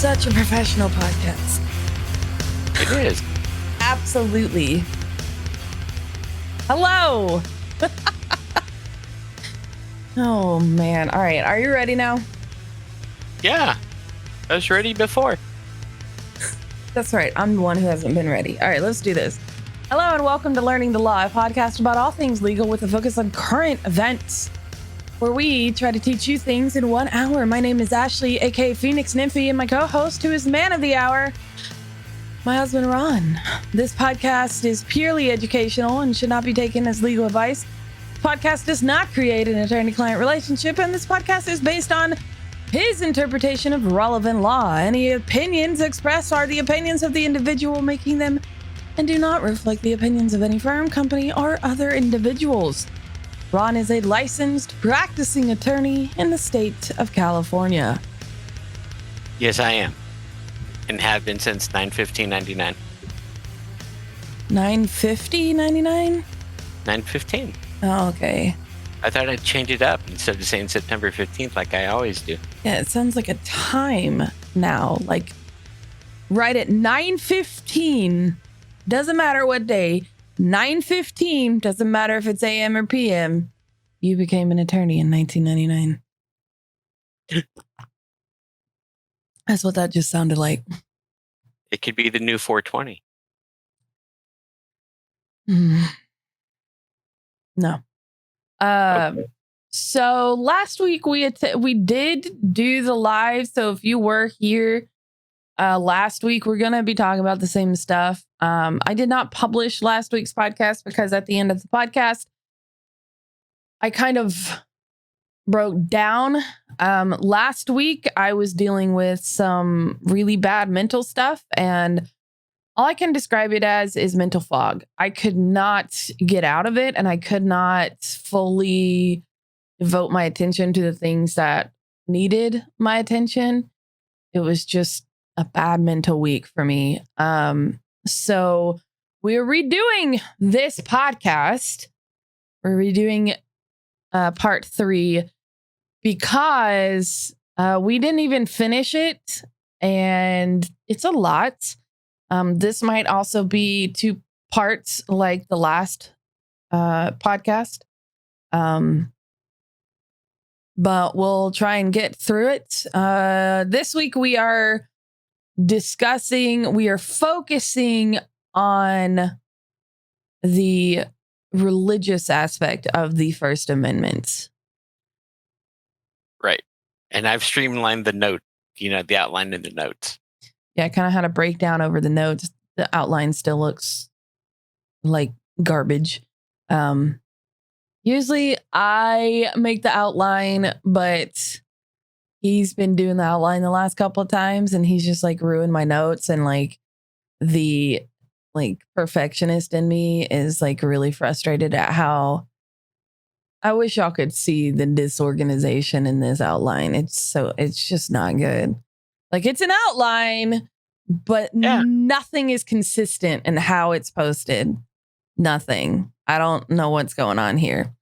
such a professional podcast. It is. Absolutely. Hello. Oh, man. All right. Are you ready now? Yeah. I was ready before. That's right. I'm the one who hasn't been ready. All right, let's do this. Hello and welcome to Learning the Law, a podcast about all things legal with a focus on current events, where we try to teach you things in 1 hour. My name is Ashley, aka Phoenix Nymphy, and my co-host, who is man of the hour, my husband, Ron. This podcast is purely educational and should not be taken as legal advice. This podcast does not create an attorney-client relationship, and this podcast is based on his interpretation of relevant law. Any opinions expressed are the opinions of the individual making them and do not reflect the opinions of any firm, company, or other individuals. Ron is a licensed practicing attorney in the state of California. Yes, I am. And have been since 9/15/99. 9/50/99? 9/15. Oh, okay. I thought I'd change it up instead of saying September 15th like I always do. Yeah, it sounds like a time now. Like right at 9:15. Doesn't matter what day. 9:15. Doesn't matter if it's AM or PM. You became an attorney in 1999. That's what that just sounded like. It could be the new 420. No. Okay. So last week we did do the live. So if you were here last week, we're gonna be talking about the same stuff. I did not publish last week's podcast because at the end of the podcast, I kind of broke down. Last week I was dealing with some really bad mental stuff, and all I can describe it as is mental fog. I could not get out of it, and I could not fully devote my attention to the things that needed my attention. It was just a bad mental week for me. So we're redoing this podcast. We're redoing part 3 because we didn't even finish it, and it's a lot. This might also be 2 parts like the last podcast. But we'll try and get through it. This week we are focusing on the religious aspect of the First Amendment. Right. And I've streamlined the note, the outline in the notes. Yeah, I kind of had a breakdown over the notes. The outline still looks like garbage. Usually I make the outline, but he's been doing the outline the last couple of times, and he's just like ruined my notes, and like the perfectionist in me is like really frustrated at how I wish y'all could see the disorganization in this outline. It's just not good. Like, it's an outline, but nothing is consistent in how it's posted. Nothing. I don't know what's going on here.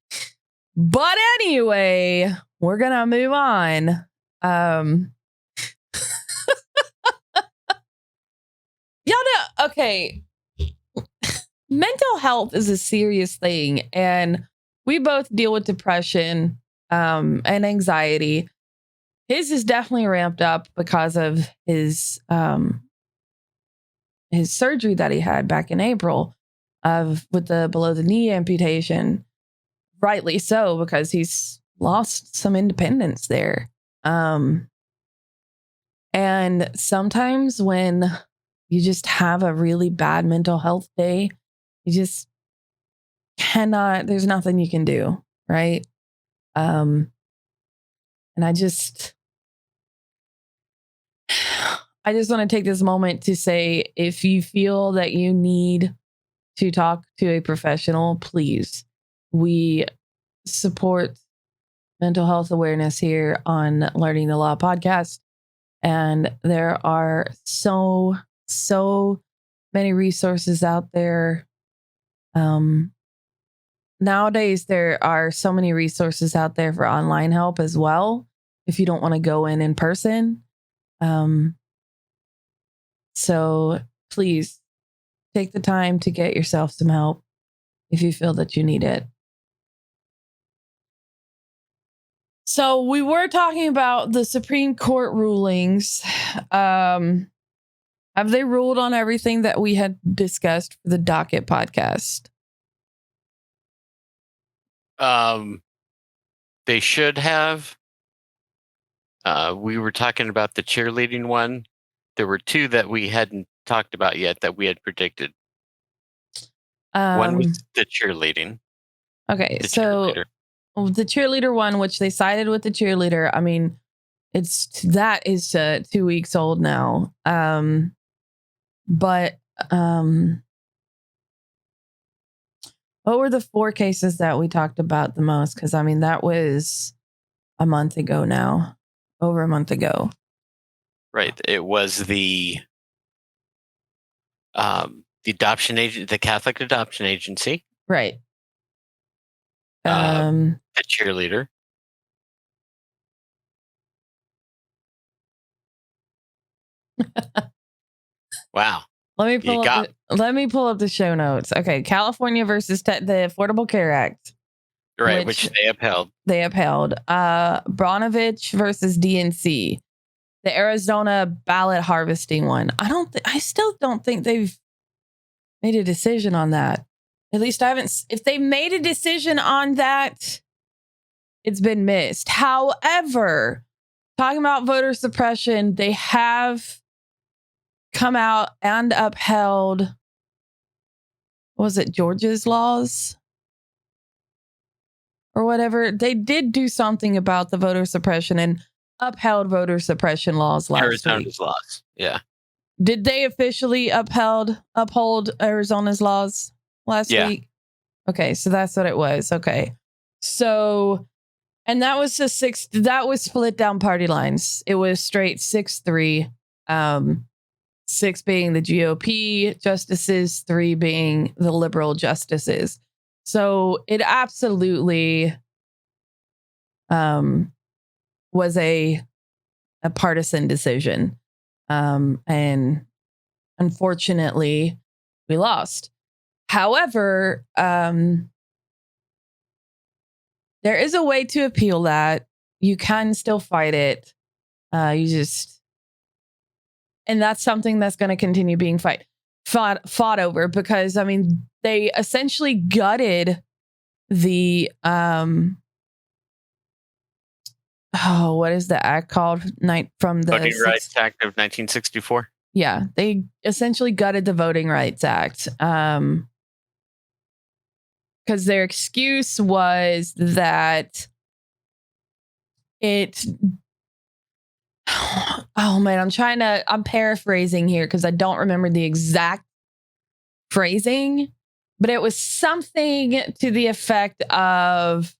But anyway, we're going to move on. Y'all know, okay. Mental health is a serious thing, and we both deal with depression and anxiety. His is definitely ramped up because of his surgery that he had back in April with the below the knee amputation. Rightly so, because he's lost some independence there. And sometimes when you just have a really bad mental health day, you just cannot, there's nothing you can do, right? And I just want to take this moment to say, if you feel that you need to talk to a professional, please. We support mental health awareness here on Learning the Law podcast. And there are so many resources out there. Nowadays, there are so many resources out there for online help as well, if you don't want to go in person. So please take the time to get yourself some help if you feel that you need it. So we were talking about the Supreme Court rulings. Have they ruled on everything that we had discussed for the Docket podcast? They should have. We were talking about the cheerleading one. There were two that we hadn't talked about yet that we had predicted. One was the cheerleading. Okay, so the cheerleader one, which they sided with the cheerleader. I mean, that is 2 weeks old now. But what were the 4 cases that we talked about the most? Because I mean, that was a month ago now, over a month ago. Right. It was the adoption agent, the Catholic Adoption Agency. Right. The cheerleader. Wow. Let me pull up the show notes. Okay, California versus the Affordable Care Act. Right, which they upheld. Bronovich versus DNC. The Arizona ballot harvesting one. I still don't think they've made a decision on that. At least I haven't. If they made a decision on that, it's been missed. However, talking about voter suppression, they have come out and upheld, was it Georgia's laws? Or whatever. They did do something about the voter suppression and upheld voter suppression laws last Arizona's week. laws. Yeah. Did they officially uphold Arizona's laws last week? Okay, so that's what it was. Okay. So, and that was that was split down party lines. It was straight 6-3. 6 being the GOP justices, 3 being the liberal justices. So it absolutely was a partisan decision. And unfortunately, we lost. However, there is a way to appeal that. You can still fight it. And that's something that's going to continue being fought over, because I mean, they essentially gutted the what is the act called? From the Voting Rights Act of 1964. Yeah, they essentially gutted the Voting Rights Act. Because their excuse was that it. Oh man, I'm paraphrasing here because I don't remember the exact phrasing, but it was something to the effect of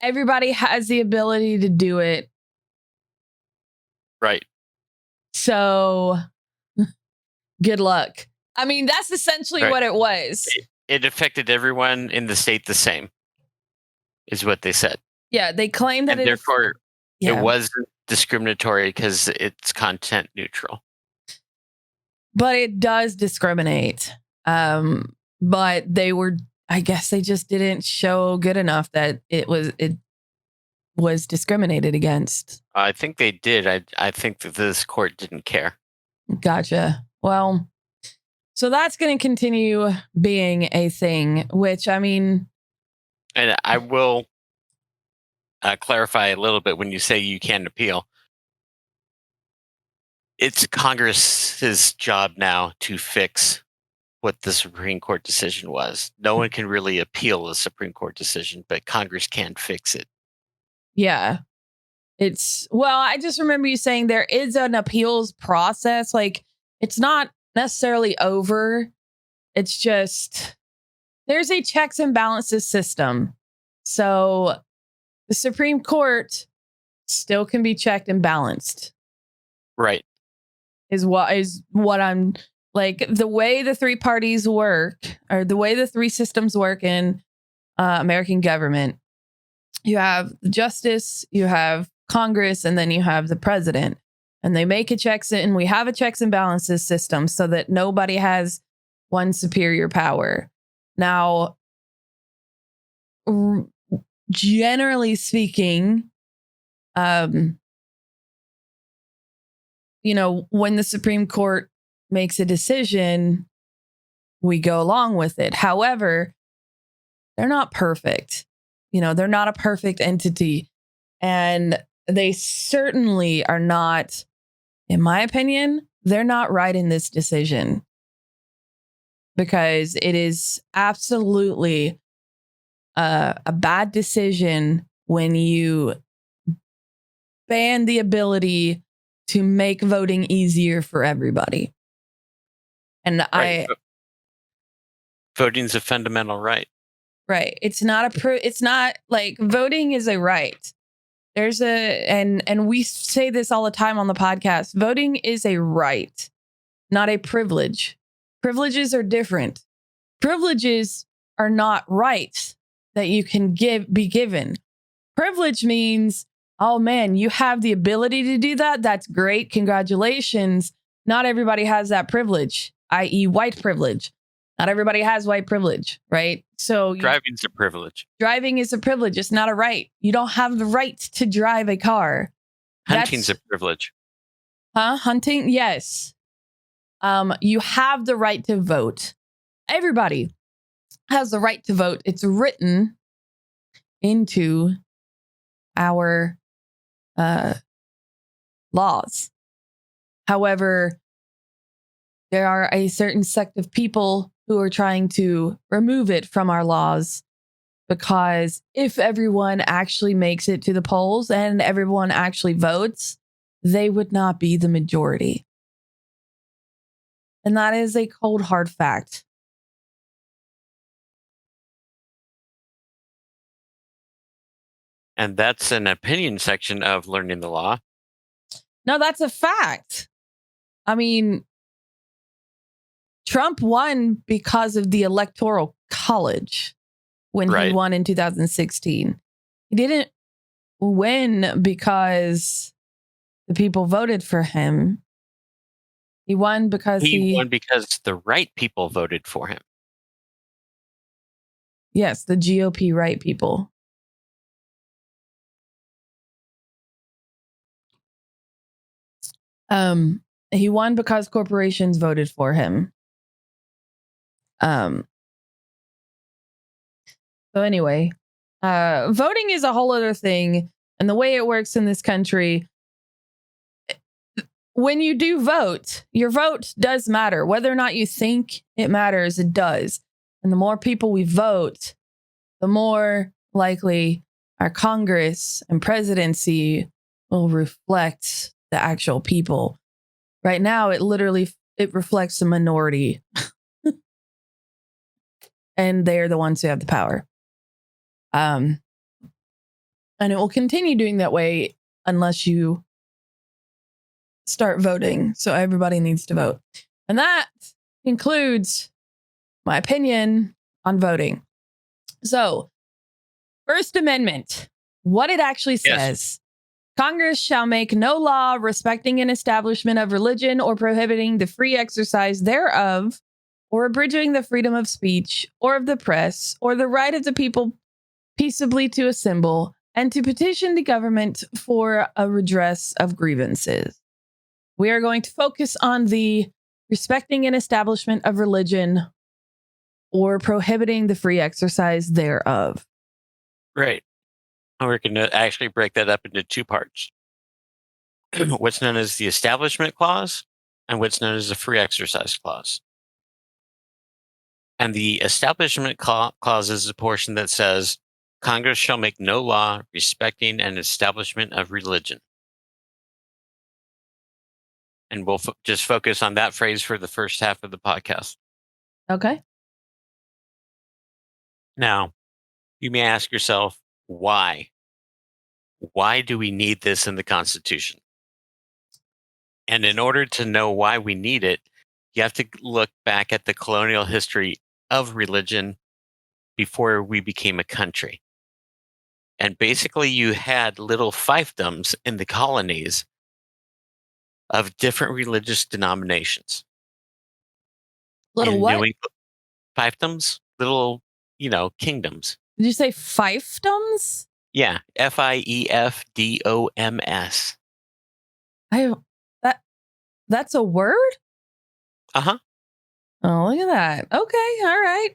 everybody has the ability to do it. Right. So good luck. I mean, that's essentially what it was. It affected everyone in the state the same, is what they said. Yeah, they claimed that it wasn't discriminatory because it's content neutral. But it does discriminate. But I guess they just didn't show good enough that it was discriminated against. I think they did. I think that this court didn't care. Gotcha. Well, so that's going to continue being a thing, which I mean. And I will clarify a little bit when you say you can appeal. It's Congress's job now to fix what the Supreme Court decision was. No one can really appeal the Supreme Court decision, but Congress can fix it. Yeah. I just remember you saying there is an appeals process. Like, it's not necessarily over. It's just, there's a checks and balances system. So the Supreme Court still can be checked and balanced. Right. Is what I'm like, the way the 3 parties work, or the way the 3 systems work in American government. You have the justice, you have Congress, and then you have the president. And they make we have a checks and balances system so that nobody has one superior power. Now, generally speaking, when the Supreme Court makes a decision, we go along with it. However, they're not perfect. They're not a perfect entity. And they certainly are not, in my opinion, they're not right in this decision. Because it is absolutely a bad decision when you ban the ability to make voting easier for everybody. And right. Voting's a fundamental right. Right. It's not like voting is a right. And we say this all the time on the podcast. Voting is a right, not a privilege. Privileges are different. Privileges are not rights that you can be given. Privilege means, oh man, you have the ability to do that. That's great. Congratulations. Not everybody has that privilege, i.e. white privilege. Not everybody has white privilege, right? So driving's a privilege. Driving is a privilege. It's not a right. You don't have the right to drive a car. Hunting's a privilege. Hunting? Yes. You have the right to vote. Everybody has the right to vote. It's written into our laws. However, there are a certain sect of people who are trying to remove it from our laws, because if everyone actually makes it to the polls and everyone actually votes, they would not be the majority. And that is a cold, hard fact. And that's an opinion section of Learning the Law. No, that's a fact. I mean, Trump won because of the Electoral College when he won in 2016. He didn't win because the people voted for him. He won because he won because the right people voted for him. Yes, the GOP right people. He won because corporations voted for him. So anyway, voting is a whole other thing. And the way it works in this country, when you do vote, your vote does matter. Whether or not you think it matters, it does. And the more people we vote, the more likely our Congress and presidency will reflect the actual people. Right now, it reflects the minority. And they're the ones who have the power. And it will continue doing that way unless you start voting. So everybody needs to vote. And that includes my opinion on voting. So, First Amendment, what it actually says. Yes. Congress shall make no law respecting an establishment of religion or prohibiting the free exercise thereof, or abridging the freedom of speech or of the press, or the right of the people peaceably to assemble and to petition the government for a redress of grievances. We are going to focus on the respecting an establishment of religion or prohibiting the free exercise thereof. Right. We're going to actually break that up into two parts. What's known as the Establishment Clause and what's known as the Free Exercise Clause. And the Establishment Clause is the portion that says, Congress shall make no law respecting an establishment of religion. And we'll just focus on that phrase for the first half of the podcast. Okay. Now, you may ask yourself, why? Why do we need this in the Constitution? And in order to know why we need it, you have to look back at the colonial history of religion before we became a country. And basically, you had little fiefdoms in the colonies of different religious denominations. Little In New what? England, fiefdoms, little, kingdoms. Did you say fiefdoms? Yeah, Fiefdoms. I that that's a word? Uh huh. Oh, look at that. Okay, all right.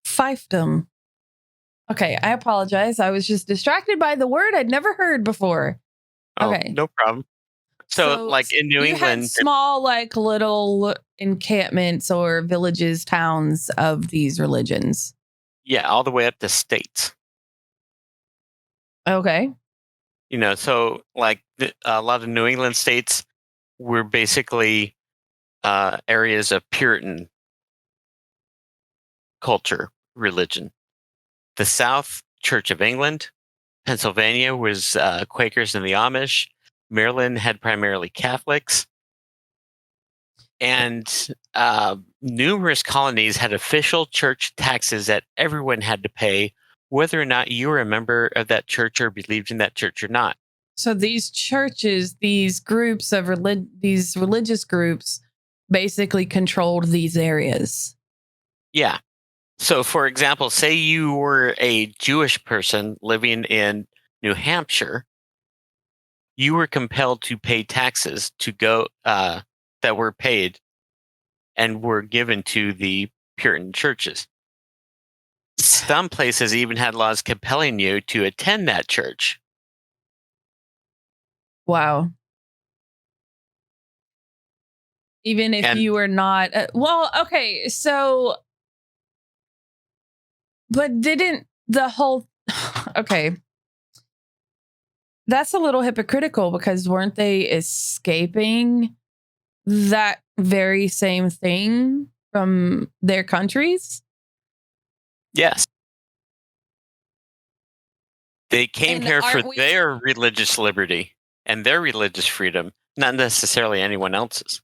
Fiefdom. Okay, I apologize. I was just distracted by the word I'd never heard before. Oh, Okay. no problem. So, like in New You had England, small, like little encampments or villages, towns of these religions. yeah, all the way up to states. Okay. So like a lot of New England states were basically areas of Puritan culture, religion. The South, Church of England. Pennsylvania was Quakers and the Amish. Maryland had primarily Catholics. And numerous colonies had official church taxes that everyone had to pay, whether or not you were a member of that church or believed in that church or not. So these churches, these groups of these religious groups basically controlled these areas. Yeah. So, for example, say you were a Jewish person living in New Hampshire, you were compelled to pay taxes to go that were paid and were given to the Puritan churches. Some places even had laws compelling you to attend that church. Wow. Even if And you were not, well, okay. So, but didn't the whole, okay. That's a little hypocritical because weren't they escaping that very same thing from their countries? yes, they came And here for aren't we? their religious liberty and their religious freedom, not necessarily anyone else's.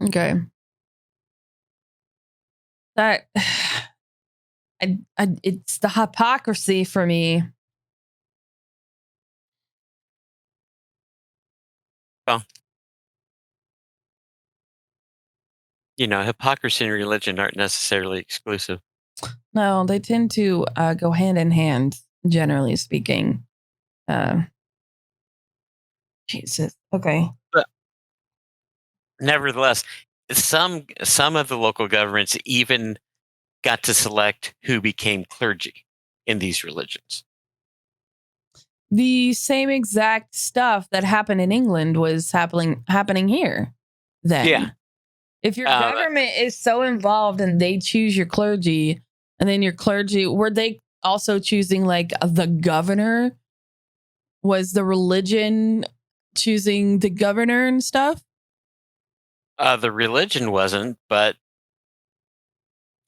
Okay. That it's the hypocrisy for me. Well, hypocrisy and religion aren't necessarily exclusive. No, they tend to go hand in hand, generally speaking. Uh, Jesus. Okay. But nevertheless, some of the local governments even got to select who became clergy in these religions. The same exact stuff that happened in England was happening here. Then, Yeah. if your Uh, government is so involved and they choose your clergy, and then your clergy, were they also choosing like the governor? Was the religion choosing the governor and stuff? the religion wasn't, but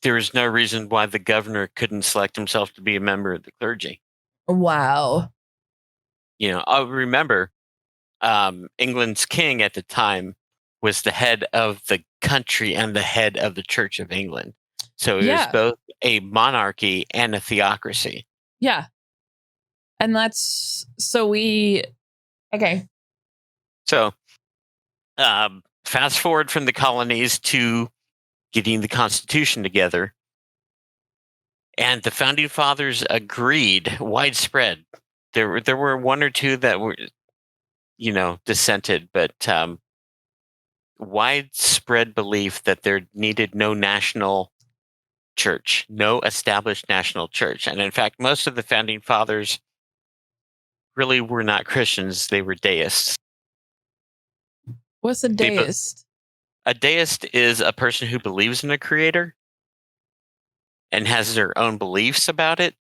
there was no reason why the governor couldn't select himself to be a member of the clergy. Wow. I remember England's king at the time was the head of the country and the head of the Church of England. So it was Yeah. both a monarchy and a theocracy. Yeah. And that's okay. So fast forward from the colonies to getting the Constitution together. And the founding fathers agreed widespread. There were one or two that were, dissented, but widespread belief that there needed no national church, no established national church. And in fact, most of the founding fathers really were not Christians, they were deists. What's a deist? A deist is a person who believes in a creator and has their own beliefs about it.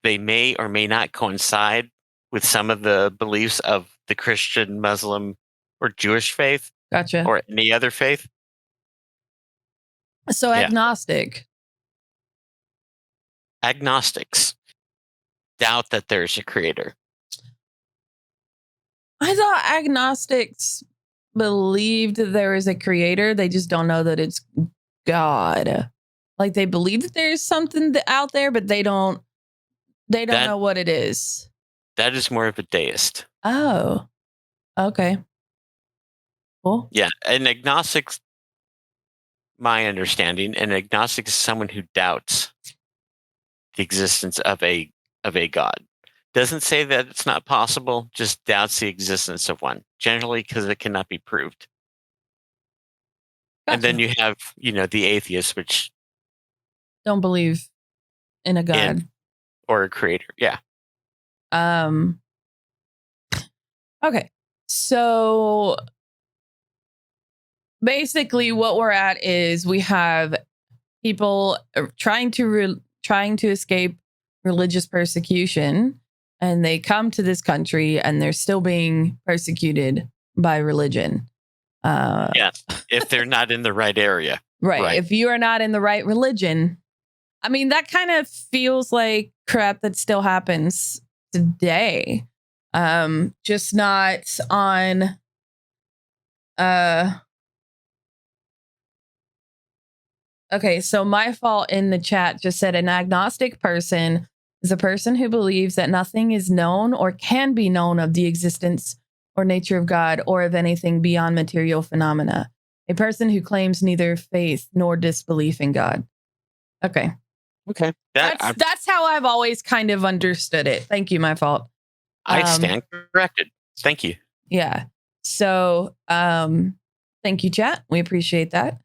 They may or may not coincide with some of the beliefs of the Christian, Muslim, or Jewish faith, Gotcha. or any other faith. So Yeah. agnostic. Agnostics doubt that there's a creator. I thought agnostics believed that there is a creator. They just don't know that it's God. Like they believe that there's something out there, but they don't know what it is. That is more of a deist. Oh, okay. Cool. Yeah, an agnostic, my understanding, an agnostic is someone who doubts the existence of a God. Doesn't say that it's not possible, just doubts the existence of one, generally because it cannot be proved. And then Gotcha. you have, the atheist, which Don't believe in a God. or a creator. Yeah. Okay. So basically what we're at is we have people trying to escape religious persecution, and they come to this country and they're still being persecuted by religion. Yes. If they're not in the right area. Right. If you are not in the right religion, I mean, that kind of feels like crap that still happens today. Just not on okay, so my fault in the chat just said an agnostic person is a person who believes that nothing is known or can be known of the existence or nature of God or of anything beyond material phenomena. A person who claims neither faith nor disbelief in God. Okay. Okay. That's how I've always kind of understood it. Thank you, my fault. I stand corrected. Thank you. Yeah. So, thank you, chat. We appreciate that.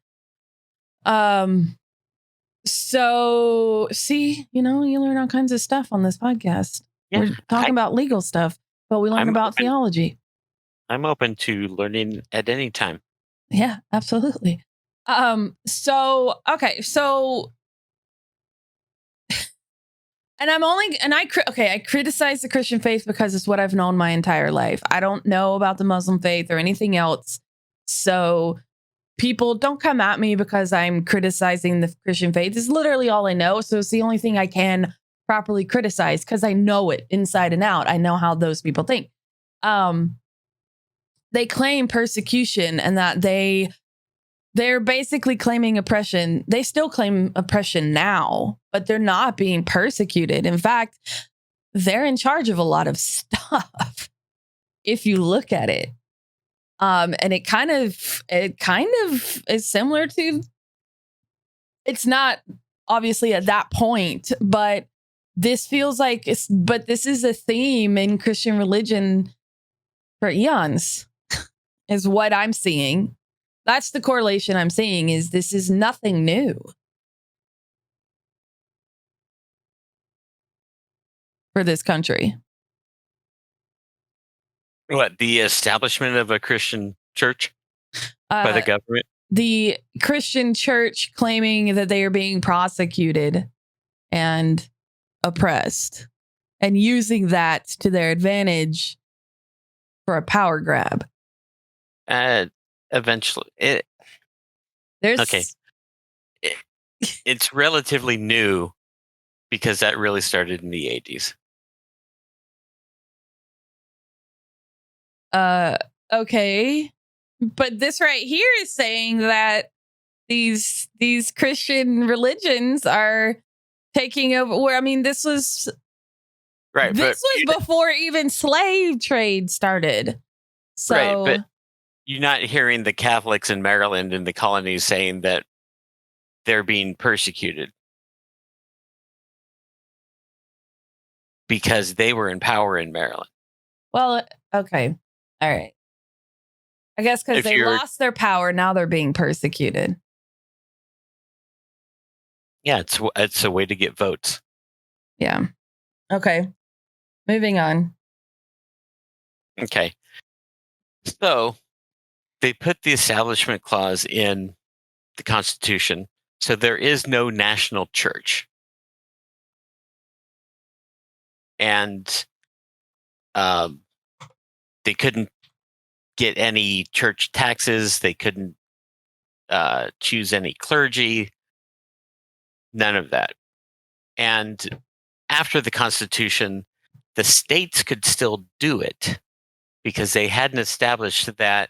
So see, you learn all kinds of stuff on this podcast. Yeah, we're talking about legal stuff, but we learn about theology. I'm open to learning at any time. Yeah, absolutely. So okay, so and I criticize the Christian faith because it's what I've known my entire life. I don't know about the Muslim faith or anything else. So people don't come at me because I'm criticizing the Christian faith. It's literally all I know. So it's the only thing I can properly criticize because I know it inside and out. I know how those people think. They claim persecution and that they're basically claiming oppression. They still claim oppression now, but they're not being persecuted. In fact, they're in charge of a lot of stuff if you look at it. And it kind of is similar to, it's not obviously at that point, but this feels like but this is a theme in Christian religion for eons, is what I'm seeing. That's the correlation I'm seeing, is this is nothing new for this country. What, the establishment of a Christian church by the government? The Christian church claiming that they are being prosecuted and oppressed and using that to their advantage for a power grab. Eventually. Okay. It's relatively new because that really started in the 80s. Okay. But this right here is saying that these Christian religions are taking over. Where, I mean, this was right. This was before even slave trade started. So, right, but you're not hearing the Catholics in Maryland and the colonies saying that they're being persecuted because they were in power in Maryland. Well, okay. All right. I guess because they lost their power, now they're being persecuted. Yeah, it's a way to get votes. Yeah. Okay. Moving on. Okay. So they put the Establishment Clause in the Constitution, so there is no national church. And they couldn't get any church taxes. They couldn't choose any clergy. None of that. And after the Constitution, the states could still do it because they hadn't established that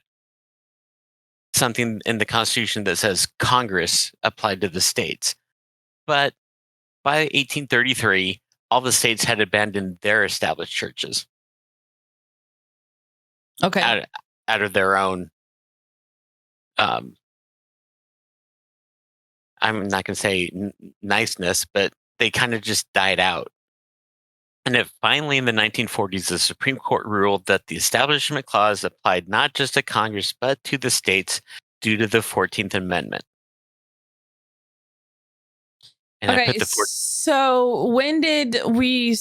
something in the Constitution that says Congress applied to the states. But by 1833, all the states had abandoned their established churches. Okay. out of their own. Um, I'm not going to say niceness, but they kind of just died out. And it finally, in the 1940s, the Supreme Court ruled that the Establishment Clause applied not just to Congress, but to the states due to the 14th Amendment. And I Okay. put the So when did we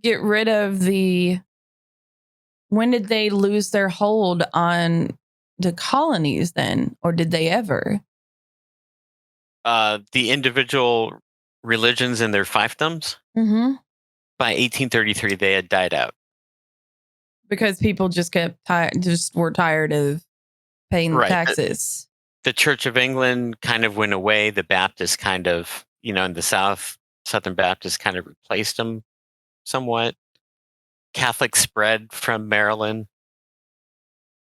get rid of when did they lose their hold on the colonies then? Or did they ever? the individual religions and their fiefdoms. Mm-hmm. By 1833, they had died out. Because people just were tired of paying the Right. taxes. The Church of England kind of went away. The Baptists kind of, in the Southern Baptists kind of replaced them somewhat. Catholics spread from Maryland.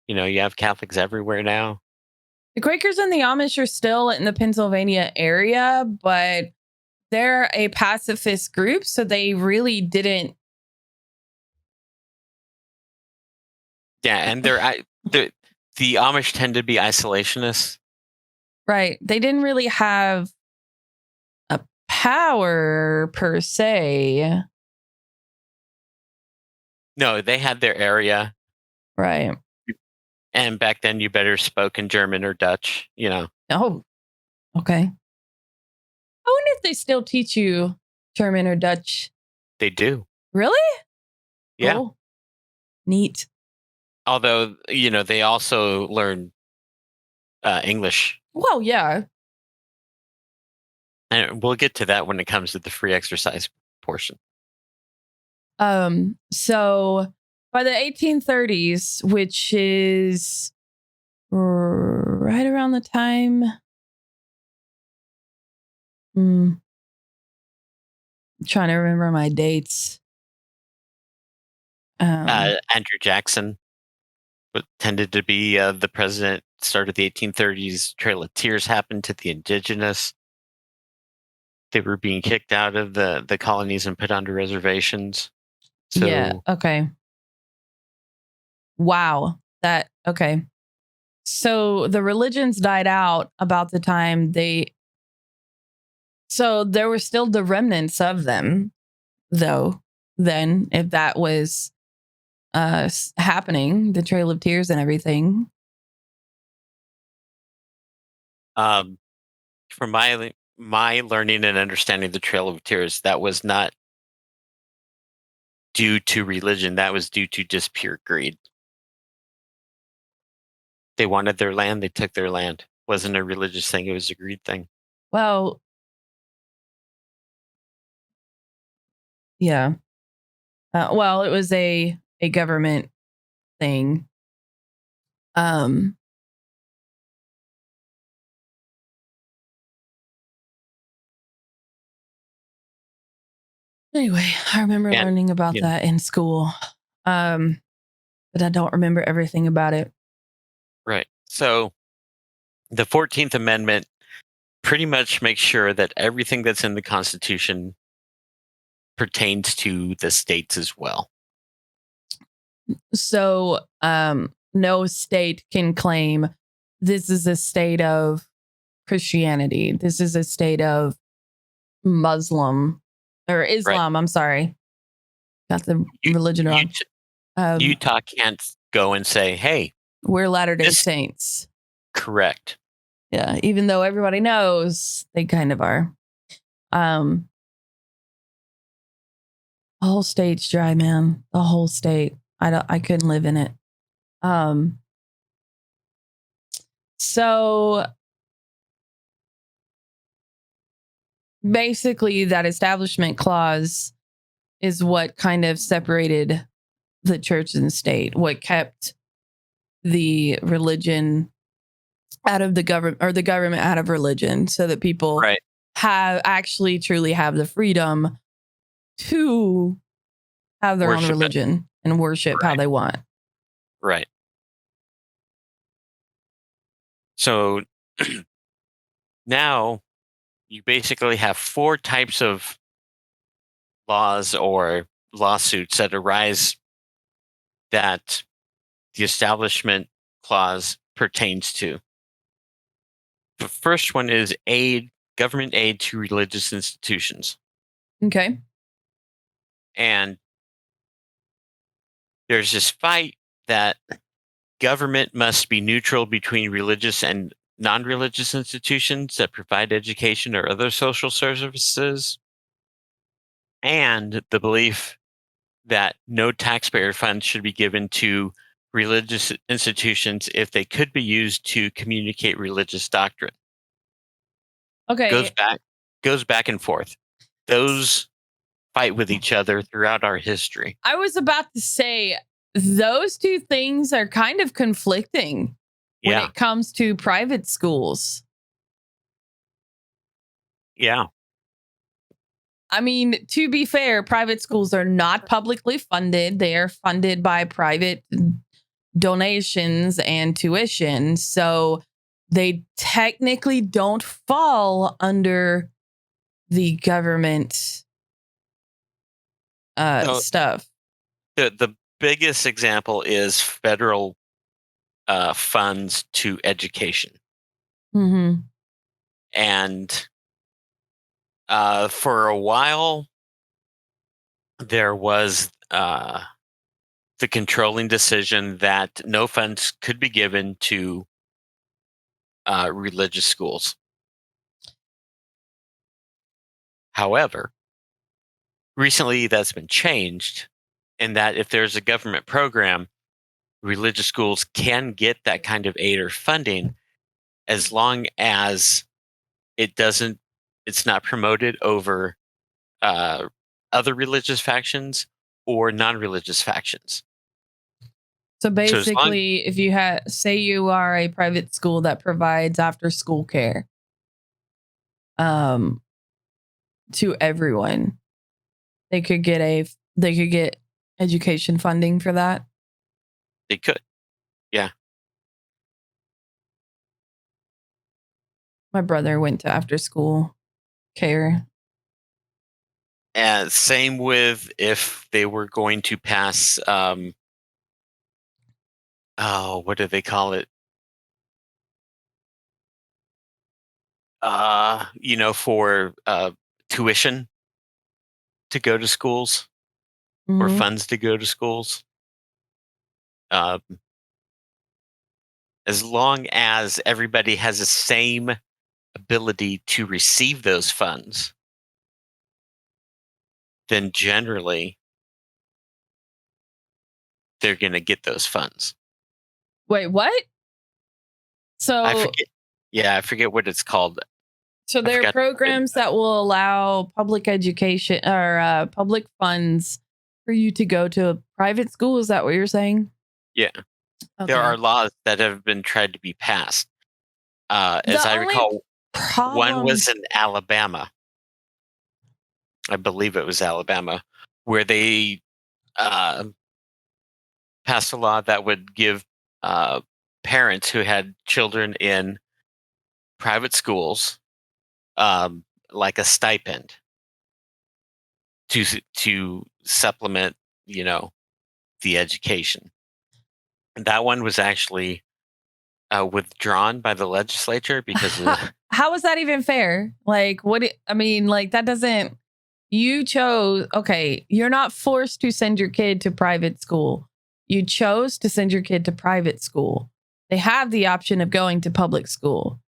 You have Catholics everywhere now. The Quakers and the Amish are still in the Pennsylvania area, but they're a pacifist group, so they really didn't. Yeah, and the Amish tend to be isolationists. Right. They didn't really have a power per se. No, they had their area. Right. And back then, you better spoke in German or Dutch, Oh, okay. I wonder if they still teach you German or Dutch. They do. Really? Yeah. Cool. Neat. Although, they also learn English. Well, yeah. And we'll get to that when it comes to the free exercise portion. So by the 1830s, which is right around the time. I'm trying to remember my dates. Andrew Jackson tended to be the president. Started the 1830s. Trail of Tears happened to the indigenous. They were being kicked out of the colonies and put onto reservations. So, yeah. Okay. Wow. Okay. So the religions died out about the time so there were still the remnants of them, though, then, if that was happening, the Trail of Tears and everything. From my learning and understanding of the Trail of Tears, that was not due to religion. That was due to just pure greed. They wanted their land. They took their land. It wasn't a religious thing. It was a greed thing. Well, yeah. Well, it was a government thing. Anyway, I remember learning about that in school. But I don't remember everything about it. Right. So the 14th Amendment pretty much makes sure that everything that's in the Constitution pertains to the states as well. So, no state can claim this is a state of Christianity. This is a state of Muslim or Islam. Right. I'm sorry. Got the religion wrong. Utah can't go and say, hey, we're Latter-day Saints. Correct. Yeah. Even though everybody knows they kind of are. The whole state's dry, man. The whole state. I couldn't live in it. So basically that Establishment Clause is what kind of separated the church and the state, what kept the religion out of the government, or the government out of religion, so that people truly have the freedom to have their own religion and worship how they want. Right. So now you basically have 4 types of laws or lawsuits that arise that the Establishment Clause pertains to. The first one is government aid to religious institutions. Okay. And there's this fight that government must be neutral between religious and non-religious institutions that provide education or other social services, and the belief that no taxpayer funds should be given to religious institutions if they could be used to communicate religious doctrine. Okay. Goes back and forth. Those fight with each other throughout our history. I was about to say those two things are kind of conflicting when Yeah. it comes to private schools. Yeah. I mean, to be fair, private schools are not publicly funded. They are funded by private donations and tuition. So they technically don't fall under the government stuff. The biggest example is federal funds to education. Mm-hmm. And for a while, there was the controlling decision that no funds could be given to religious schools. However, recently that's been changed in that if there's a government program, religious schools can get that kind of aid or funding as long as it's not promoted over other religious factions or non-religious factions. So basically, if you say you are a private school that provides after school care to everyone, they could get education funding for that. They could. Yeah. My brother went to after school care. And same with if they were going to pass what do they call it? For tuition to go to schools or funds to go to schools. As long as everybody has the same ability to receive those funds, then generally they're going to get those funds. Wait, what? So I forget what it's called. So there are programs that will allow public education or public funds for you to go to a private school. Is that what you're saying? Yeah. Okay. There are laws that have been tried to be passed. As I recall, one was in Alabama. I believe it was Alabama, where they passed a law that would give parents who had children in private schools like a stipend to supplement, the education. And that one was actually withdrawn by the legislature because of how is that even fair? Like, that doesn't. You chose. Okay, you're not forced to send your kid to private school. You chose to send your kid to private school. They have the option of going to public school.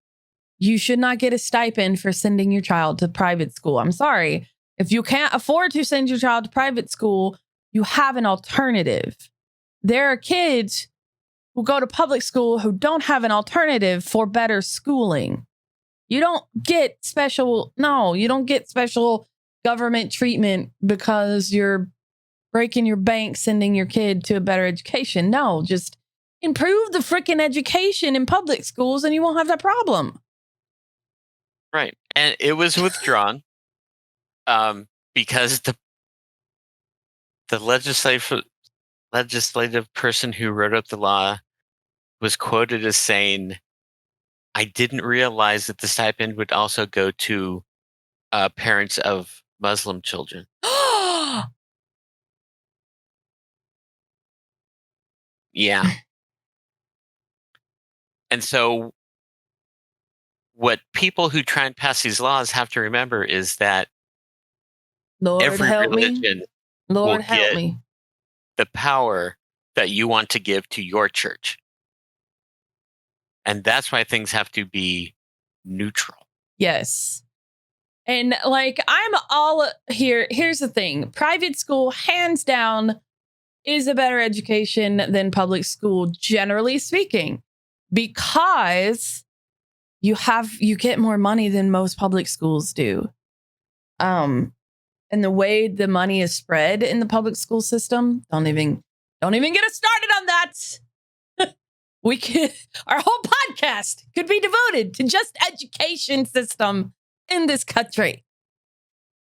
You should not get a stipend for sending your child to private school. I'm sorry. If you can't afford to send your child to private school, you have an alternative. There are kids who go to public school who don't have an alternative for better schooling. You don't get special government treatment because you're breaking your bank sending your kid to a better education. No, just improve the freaking education in public schools and you won't have that problem. Right. And it was withdrawn because the legislative person who wrote up the law was quoted as saying, "I didn't realize that the stipend would also go to parents of Muslim children." Yeah. And so what people who try and pass these laws have to remember is that Lord every help me. religion will Lord help get me. the power that you want to give to your church. And that's why things have to be neutral. Yes. And like, I'm all here. Here's the thing. Private school, hands down, is a better education than public school, generally speaking, because you get more money than most public schools do. And the way the money is spread in the public school system, don't even get us started on that. We could, our whole podcast could be devoted to just education system in this country.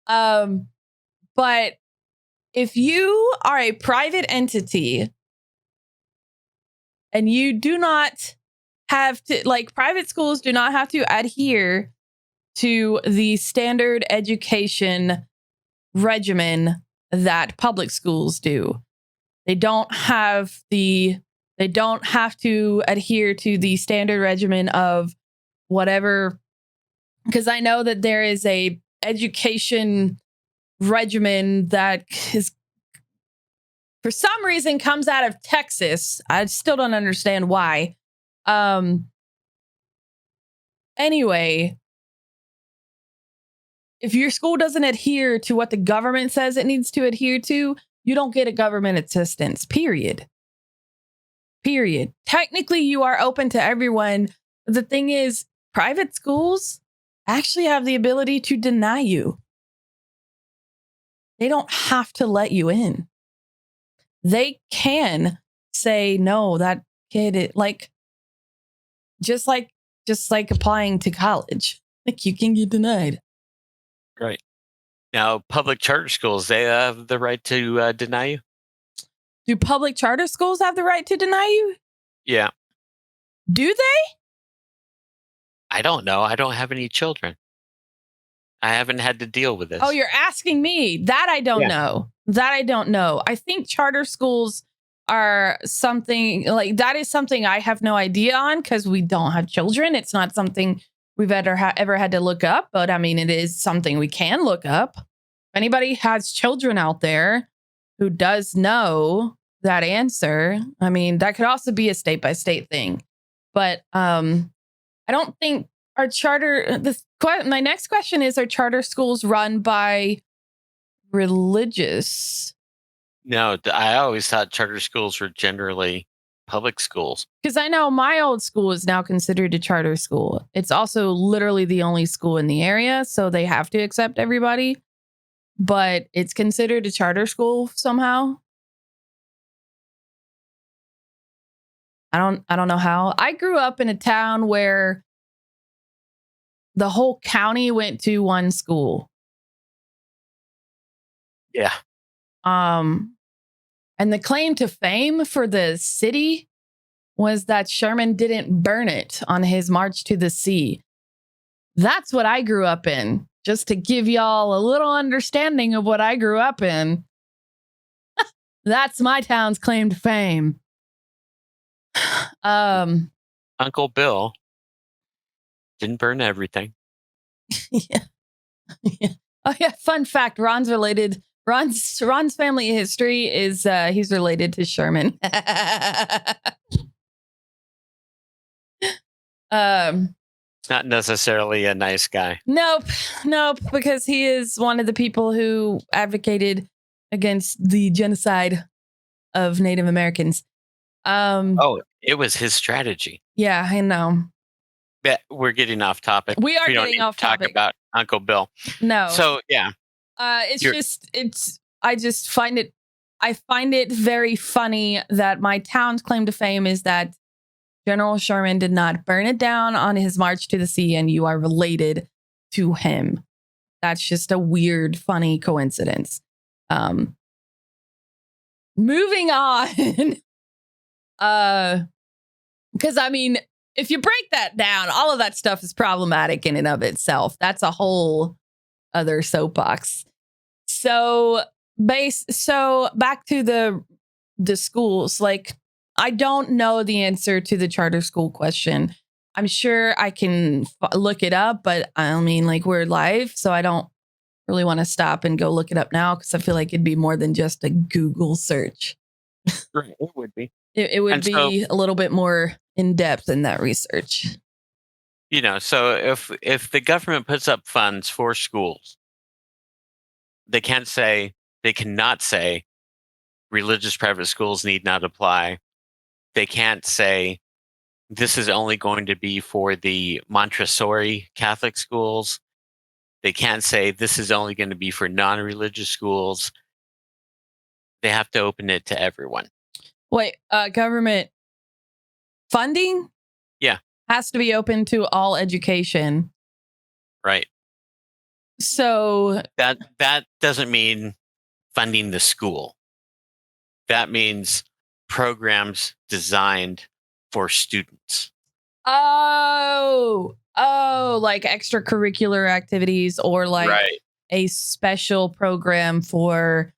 But if you are a private entity and you do not have to, like, private schools do not have to adhere to the standard education regimen that public schools do. They don't have to adhere to the standard regimen of whatever, because I know that there is a education regimen that is, for some reason, comes out of Texas. I still don't understand why. Anyway, if your school doesn't adhere to what the government says it needs to adhere to, you don't get a government assistance, period. Technically, you are open to everyone. The thing is, private schools actually have the ability to deny you. They don't have to let you in. They can say, no, that kid, just like applying to college, like, you can get denied. Right. Now, public charter schools, they have the right to deny you? Do public charter schools have the right to deny you? Yeah. Do they? I don't know. I don't have any children. I haven't had to deal with this. Oh, you're asking me. That I don't know. I think charter schools are something like that is something I have no idea on because we don't have children. It's not something we've ever had to look up, but I mean, it is something we can look up. If anybody has children out there who does know that answer, I mean, that could also be a state by state thing. But I don't think our charter. My next question is: are charter schools run by religious? No, I always thought charter schools were generally public schools. Because I know my old school is now considered a charter school. It's also literally the only school in the area, so they have to accept everybody. But it's considered a charter school somehow. I don't know how. I grew up in a town where the whole county went to one school. Yeah. And the claim to fame for the city was that Sherman didn't burn it on his march to the sea. That's what I grew up in. Just to give y'all a little understanding of what I grew up in. That's my town's claim to fame. Uncle Bill didn't burn everything. Yeah. Oh yeah. Fun fact: Ron's related. Ron's family history is he's related to Sherman. Not necessarily a nice guy. Nope, because he is one of the people who advocated against the genocide of Native Americans. It was his strategy. Yeah, I know. Yeah, we're getting off topic. We are don't getting need to off talk topic about Uncle Bill. No. So yeah. I find it very funny that my town's claim to fame is that General Sherman did not burn it down on his march to the sea, and you are related to him. That's just a weird, funny coincidence. Moving on. Because I mean, if you break that down, all of that stuff is problematic in and of itself. That's a whole other soapbox. So back to the schools, like, I don't know the answer to the charter school question. I'm sure I can look it up, but I mean, like, we're live, so I don't really want to stop and go look it up now because I feel like it'd be more than just a Google search. Right, it would be. It would And so, be a little bit more in depth in that research. so if the government puts up funds for schools, they cannot say religious private schools need not apply. They can't say this is only going to be for the Montessori Catholic schools. They can't say this is only going to be for non-religious schools. They have to open it to everyone. Wait, government funding? Yeah. Has to be open to all education. Right. So that doesn't mean funding the school. That means programs designed for students. Oh, like extracurricular activities or like Right. a special program for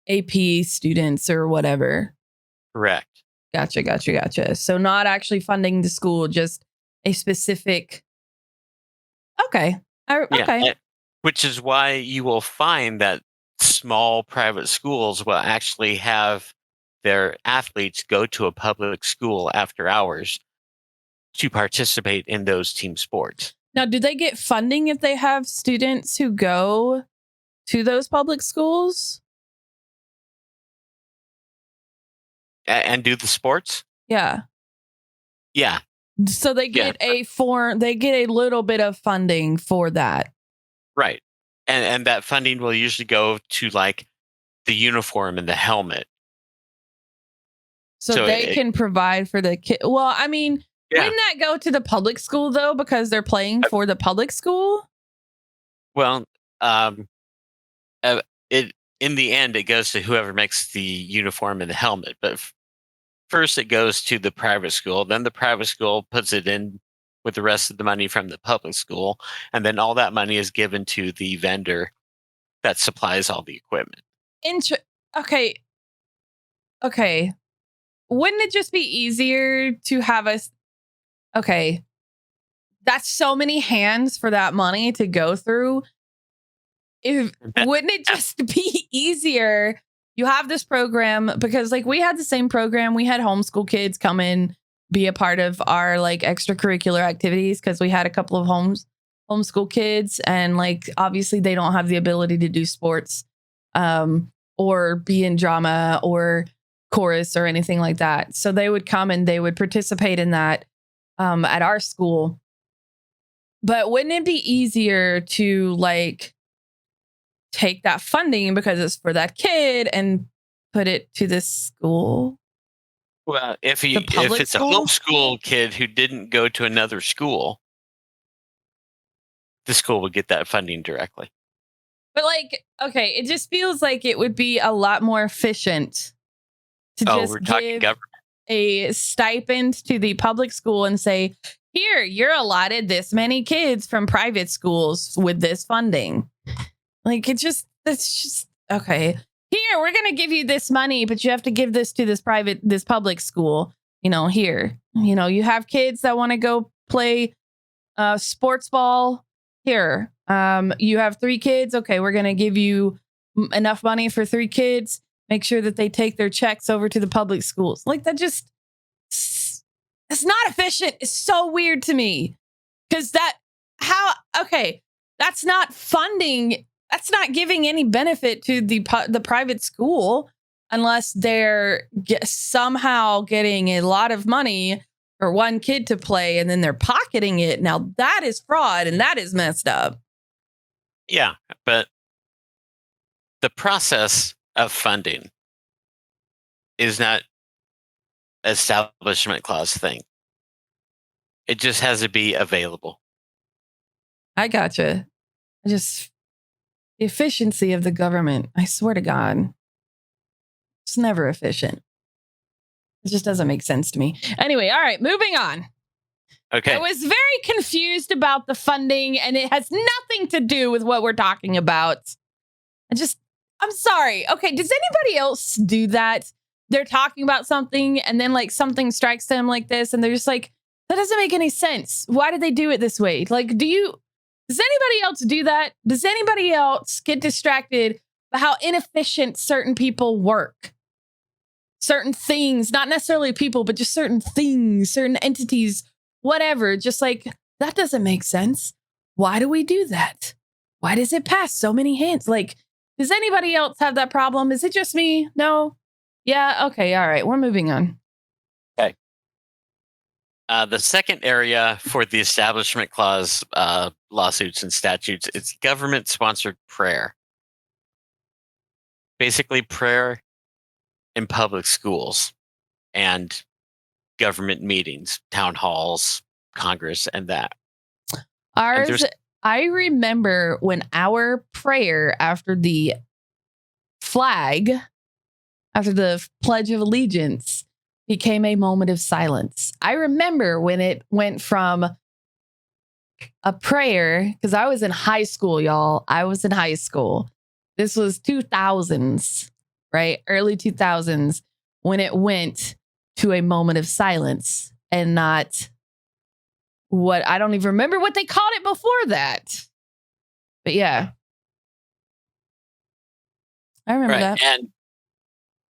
AP students or whatever. Correct. Gotcha. So not actually funding the school, just a specific. Okay. Okay. Yeah, which is why you will find that small private schools will actually have their athletes go to a public school after hours to participate in those team sports. Now, do they get funding if they have students who go to those public schools? And do the sports? Yeah. Yeah. So they get they get a little bit of funding for that. Right. And that funding will usually go to like the uniform and the helmet. So they can provide for the kid. Well, I mean, wouldn't that go to the public school though, because they're playing for the public school? Well, it in the end it goes to whoever makes the uniform and the helmet, but first it goes to the private school, then the private school puts it in with the rest of the money from the public school, and then all that money is given to the vendor that supplies all the equipment. Okay. Wouldn't it just be easier to have us? Okay. That's so many hands for that money to go through. Wouldn't it just be easier? You have this program because like we had the same program. We had homeschool kids come in, be a part of our like extracurricular activities because we had a couple of homeschool kids, and like obviously they don't have the ability to do sports or be in drama or chorus or anything like that. So they would come and they would participate in that at our school. But wouldn't it be easier to like take that funding because it's for that kid and put it to this school? Well, if it's a homeschool kid who didn't go to another school, the school would get that funding directly. But like, okay, it just feels like it would be a lot more efficient to just give a stipend to the public school and say, here, you're allotted this many kids from private schools with this funding. Like, that's just, okay. Here, we're going to give you this money, but you have to give this to this public school, here. You have kids that want to go play sports ball. Here, you have 3 kids. Okay, we're going to give you enough money for 3 kids. Make sure that they take their checks over to the public schools. Like that just, it's not efficient. It's so weird to me. Because that's not funding. That's not giving any benefit to the private school unless they're somehow getting a lot of money for one kid to play and then they're pocketing it. Now that is fraud and that is messed up. Yeah, but the process of funding is not an establishment clause thing. It just has to be available. I gotcha. The efficiency of the government, I swear to God, it's never efficient. It just doesn't make sense to me. Anyway, all right, moving on. Okay. I was very confused about the funding, and it has nothing to do with what we're talking about. I'm sorry. Okay, does anybody else do that? they're talking about something and then like something strikes them like this and they're just like, that doesn't make any sense. Why did they do it this way? Like, does anybody else do that? Does anybody else get distracted by how inefficient certain people work? Certain things, not necessarily people, but just certain things, certain entities, whatever. Just like, that doesn't make sense. Why do we do that? Why does it pass so many hands? Like, does anybody else have that problem? Is it just me? No? Yeah. Okay. All right. We're moving on. Okay. The second area for the Establishment Clause lawsuits and statutes is government-sponsored prayer. Basically, prayer in public schools and government meetings, town halls, Congress, and that. I remember when our prayer after the flag, after the Pledge of Allegiance, became a moment of silence. I remember when it went from a prayer, because I was in high school, y'all. I was in high school. This was 2000s, right? Early 2000s, when it went to a moment of silence and not what, I don't even remember what they called it before that. But yeah. I remember that.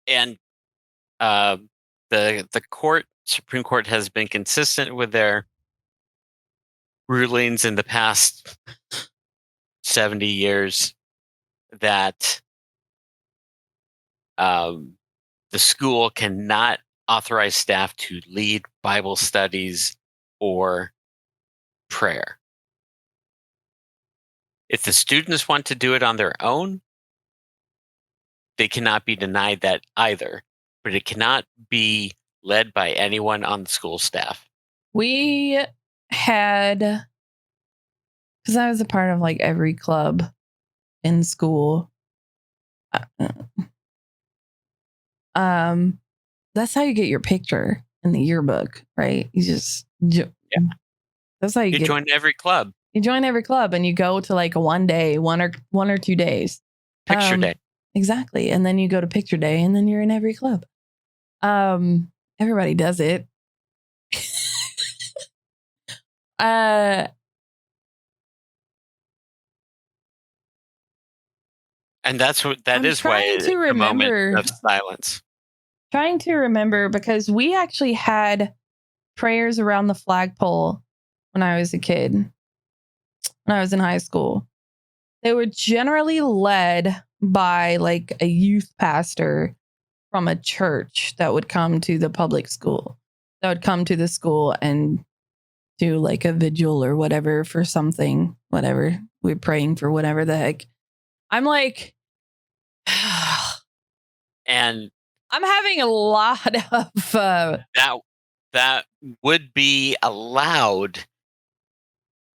And the Supreme Court has been consistent with their rulings in the past 70 years that the school cannot authorize staff to lead Bible studies or prayer. If the students want to do it on their own, they cannot be denied that either, but it cannot be led by anyone on the school staff. We had, because I was a part of like every club in school. That's how you get your picture in the yearbook, right? You just, that's how you join every club. You join every club and you go to like a 1 day, one or 2 days. Picture day. Exactly. And then you go to picture day and then you're in every club. Everybody does it. And that's what that is why it's a moment of silence. Trying to remember, because we actually had prayers around the flagpole when I was a kid, when I was in high school. They were generally led by like a youth pastor from a church that would come to the public school, that would come to the school and do like a vigil or whatever for something, whatever. We're praying for whatever the heck. I'm like, and I'm having a lot of that would be allowed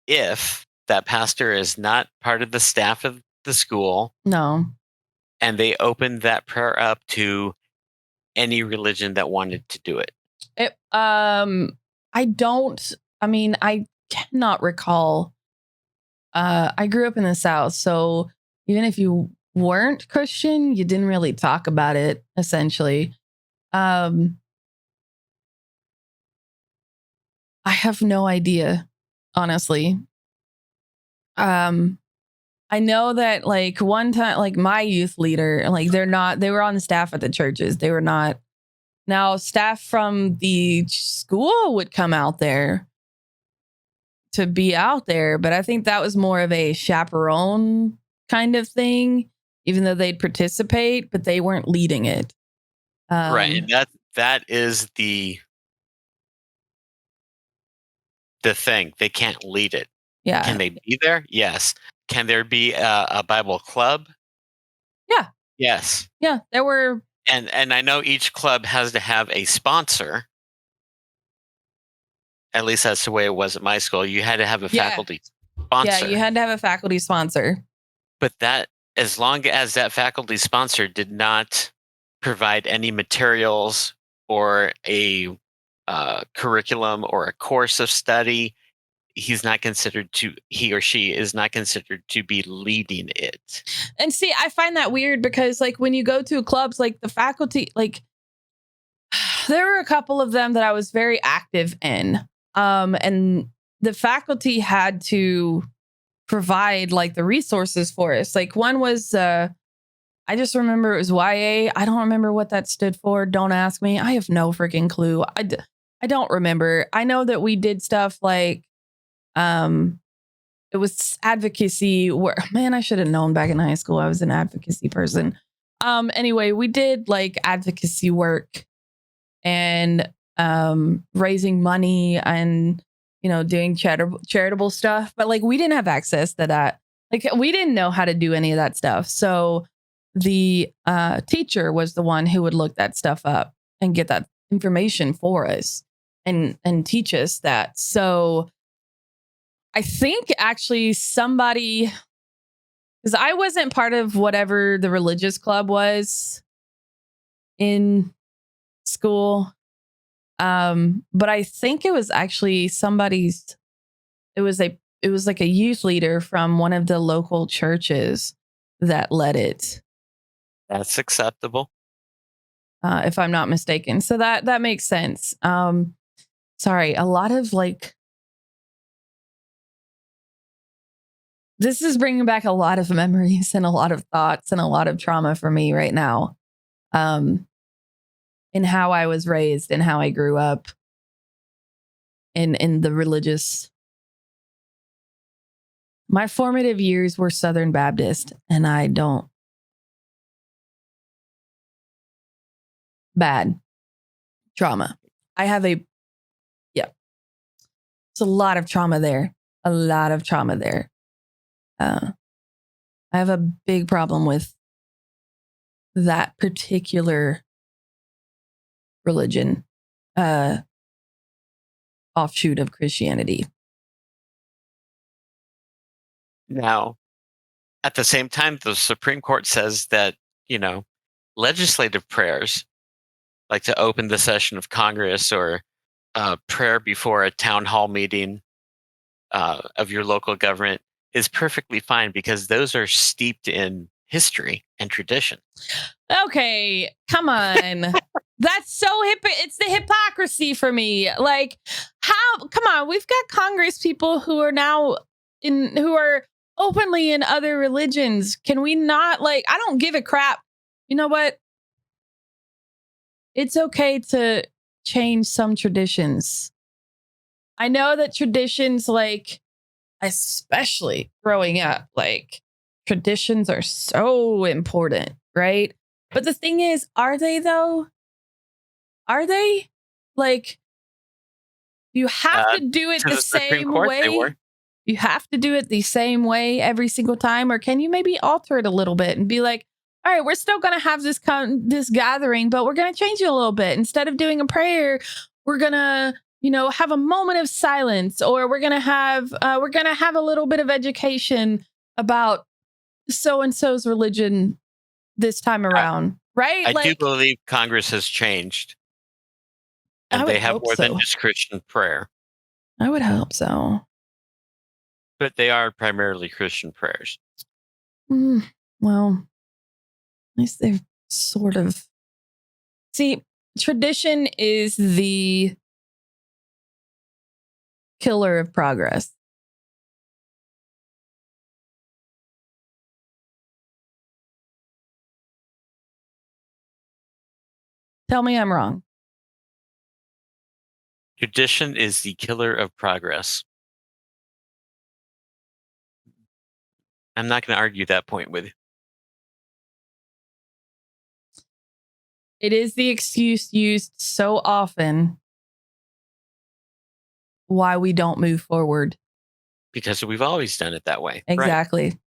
if that pastor is not part of the staff of the school. No. And they opened that prayer up to any religion that wanted to do it. I cannot recall. I grew up in the South, so even if you weren't Christian, you didn't really talk about it, essentially. I have no idea, honestly. I know that like one time, like my youth leader, like they were on the staff at the churches. They were not. Now staff from the school would come out there to be out there, but I think that was more of a chaperone kind of thing, even though they'd participate, but they weren't leading it. Right. And that is the thing. They can't lead it. Yeah. Can they be there? Yes. Can there be a Bible club? Yeah. Yes. Yeah. There were. And I know each club has to have a sponsor. At least that's the way it was at my school. You had to have a faculty sponsor. Yeah, you had to have a faculty sponsor. But that, as long as that faculty sponsor did not provide any materials or a curriculum or a course of study, he or she is not considered to be leading it. And see, I find that weird because like when you go to clubs, like the faculty, like there were a couple of them that I was very active in. And the faculty had to provide like the resources for us. Like one was, I just remember it was YA. I don't remember what that stood for. Don't ask me. I have no freaking clue. I don't remember. I know that we did stuff like, it was advocacy where, man, I should have known back in high school. I was an advocacy person. Anyway, we did like advocacy work and raising money and, you know, doing charitable stuff. But like, we didn't have access to that. Like, we didn't know how to do any of that stuff. So the teacher was the one who would look that stuff up and get that information for us and teach us that. So I think actually somebody, because I wasn't part of whatever the religious club was in school. But I think it was actually somebody's, it was like a youth leader from one of the local churches that led it. That's acceptable. If I'm not mistaken. So that makes sense. Sorry, a lot of like, this is bringing back a lot of memories and a lot of thoughts and a lot of trauma for me right now. In how I was raised and how I grew up in the religious. My formative years were Southern Baptist, and I don't. Bad trauma. I have it's a lot of trauma there. A lot of trauma there. I have a big problem with that particular religion, offshoot of Christianity. Now, at the same time, the Supreme Court says that, you know, legislative prayers, like to open the session of Congress or prayer before a town hall meeting of your local government, is perfectly fine because those are steeped in history and tradition. Okay, come on. That's so it's the hypocrisy for me. Like, how? Come on, we've got Congress people who are now who are openly in other religions. Can we not, like, I don't give a crap. You know what? It's okay to change some traditions. I know that traditions, like, especially growing up, like, traditions are so important, right? But the thing is, are they though? Are they? Like, you have to do it the same way. You have to do it the same way every single time, or can you maybe alter it a little bit and be like, all right, we're still going to have this gathering, but we're going to change it a little bit. Instead of doing a prayer, we're going to, you know, have a moment of silence, or we're going to have a little bit of education about so and so's religion this time around, right? I do believe Congress has changed, and they have more than just Christian prayer. I would hope so. But they are primarily Christian prayers. Well, at least they've sort of. See, tradition is the killer of progress. Tell me I'm wrong. Tradition is the killer of progress. I'm not going to argue that point with you. It is the excuse used so often why we don't move forward. Because we've always done it that way. Exactly. Right.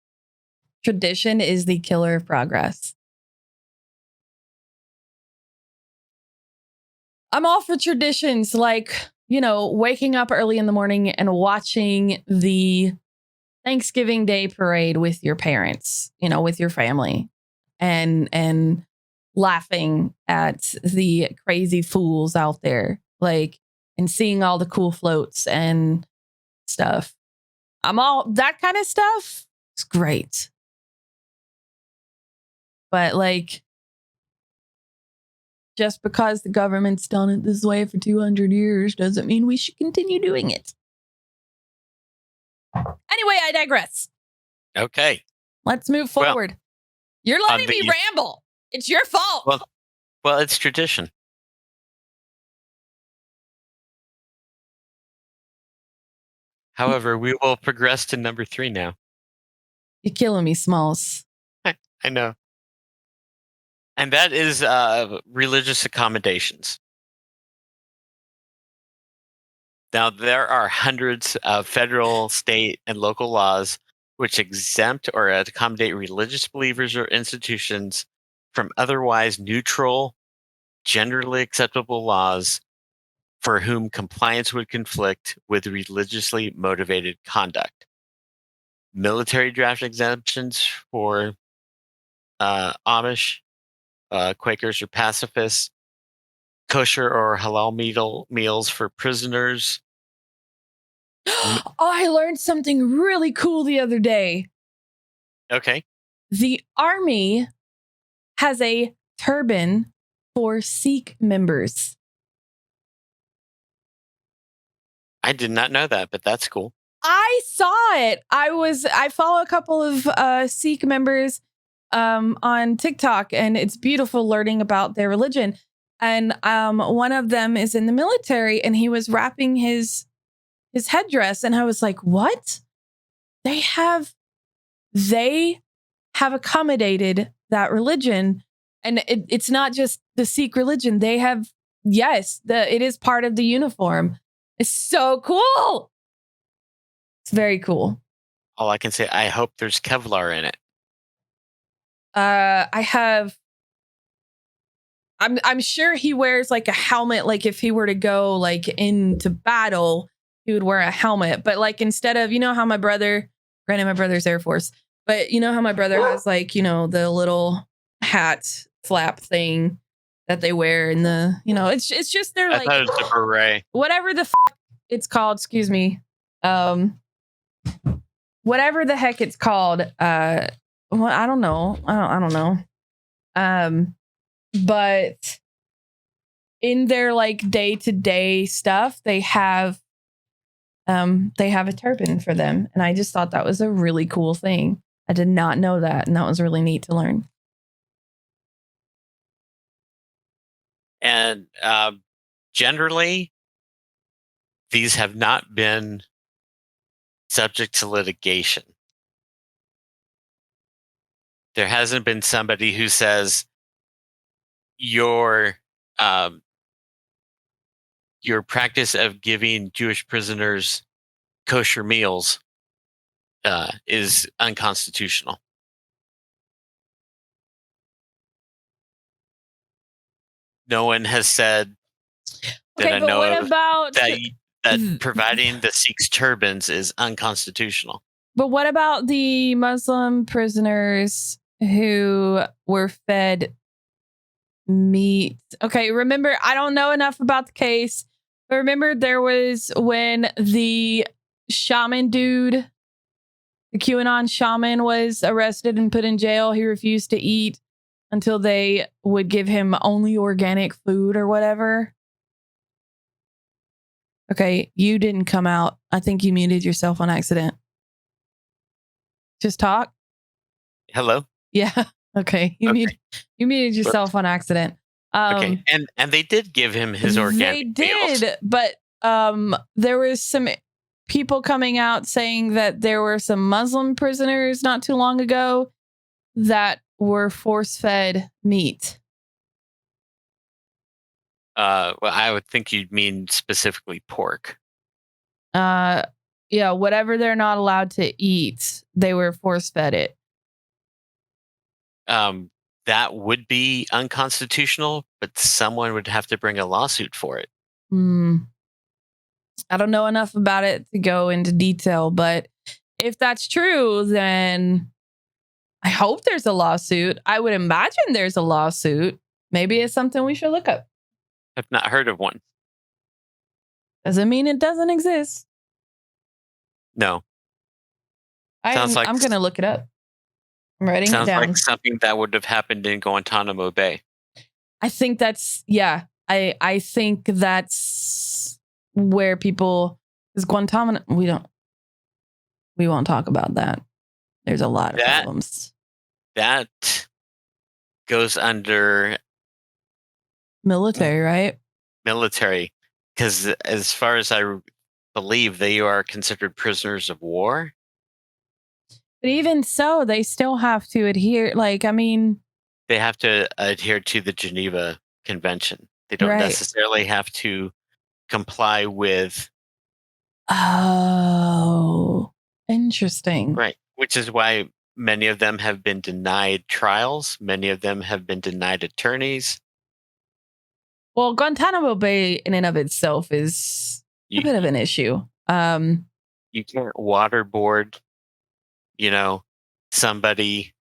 Tradition is the killer of progress. I'm all for traditions, like, you know, waking up early in the morning and watching the Thanksgiving Day parade with your parents, you know, with your family, and laughing at the crazy fools out there, like, and seeing all the cool floats and stuff. I'm all that kind of stuff. It's great. But like, Just because the government's done it this way for 200 years doesn't mean we should continue doing it. Anyway, I digress. Okay. Let's move forward. You're letting me ramble. It's your fault. Well, it's tradition. However, we will progress to number 3 now. You're killing me, Smalls. I know. And that is religious accommodations. Now, there are hundreds of federal, state, and local laws which exempt or accommodate religious believers or institutions from otherwise neutral, generally acceptable laws for whom compliance would conflict with religiously motivated conduct. Military draft exemptions for Amish, Quakers, or pacifists. Kosher or halal meals for prisoners. Oh, I learned something really cool the other day. Okay. The Army has a turban for Sikh members. I did not know that, but that's cool. I saw it. I follow a couple of Sikh members on TikTok, and it's beautiful learning about their religion. And one of them is in the military, and he was wrapping his headdress, and I was like, "What? They have accommodated that religion, and it's not just the Sikh religion. They have it is part of the uniform. It's so cool. It's very cool. All I can say, I hope there's Kevlar in it. I'm sure he wears like a helmet. Like if he were to go like into battle, he would wear a helmet. But like instead of, how my brother, granted my brother's Air Force, but how my brother has like, the little hat flap thing that they wear in the, it's just their like, I thought it was a beret. Whatever the it's called, excuse me. Whatever the heck it's called. I don't know. I don't know. But in their like day-to-day stuff, they have a turban for them. And I just thought that was a really cool thing. I did not know that. And that was really neat to learn. And generally, these have not been subject to litigation. There hasn't been somebody who says your practice of giving Jewish prisoners kosher meals is unconstitutional. No one has said that I know of that providing the Sikhs turbans is unconstitutional. But what about the Muslim prisoners who were fed meat? Okay, remember, I don't know enough about the case, but remember there was when the shaman dude, the QAnon shaman, was arrested and put in jail. He refused to eat until they would give him only organic food or whatever. Okay, you didn't come out. I think you muted yourself on accident. Just talk. Hello? Yeah. Okay. You muted yourself on accident. Okay. And they did give him his organic meals. They did, but there was some people coming out saying that there were some Muslim prisoners not too long ago that were force-fed meat. Well, I would think you'd mean specifically pork. Yeah, whatever they're not allowed to eat, they were force-fed it. That would be unconstitutional, but someone would have to bring a lawsuit for it. I don't know enough about it to go into detail, but if that's true, then I hope there's a lawsuit. I would imagine there's a lawsuit. Maybe it's something we should look up. I've not heard of one. Doesn't mean it doesn't exist. No. I'm going to look it up. I'm writing it down. Sounds like something that would have happened in Guantanamo Bay. I think that's I think that's where people is Guantanamo. We won't talk about that. There's a lot of That problems. that goes under Military, right? military, because as far as I believe, they are considered prisoners of war. But even so, they still have to adhere. Like, I mean, They have to adhere to the Geneva Convention. They don't right. necessarily have to comply with Oh, interesting. right, which is why many of them have been denied trials. Many of them have been denied attorneys. Well, Guantanamo Bay in and of itself is a You bit of an issue. you can't waterboard, you know, somebody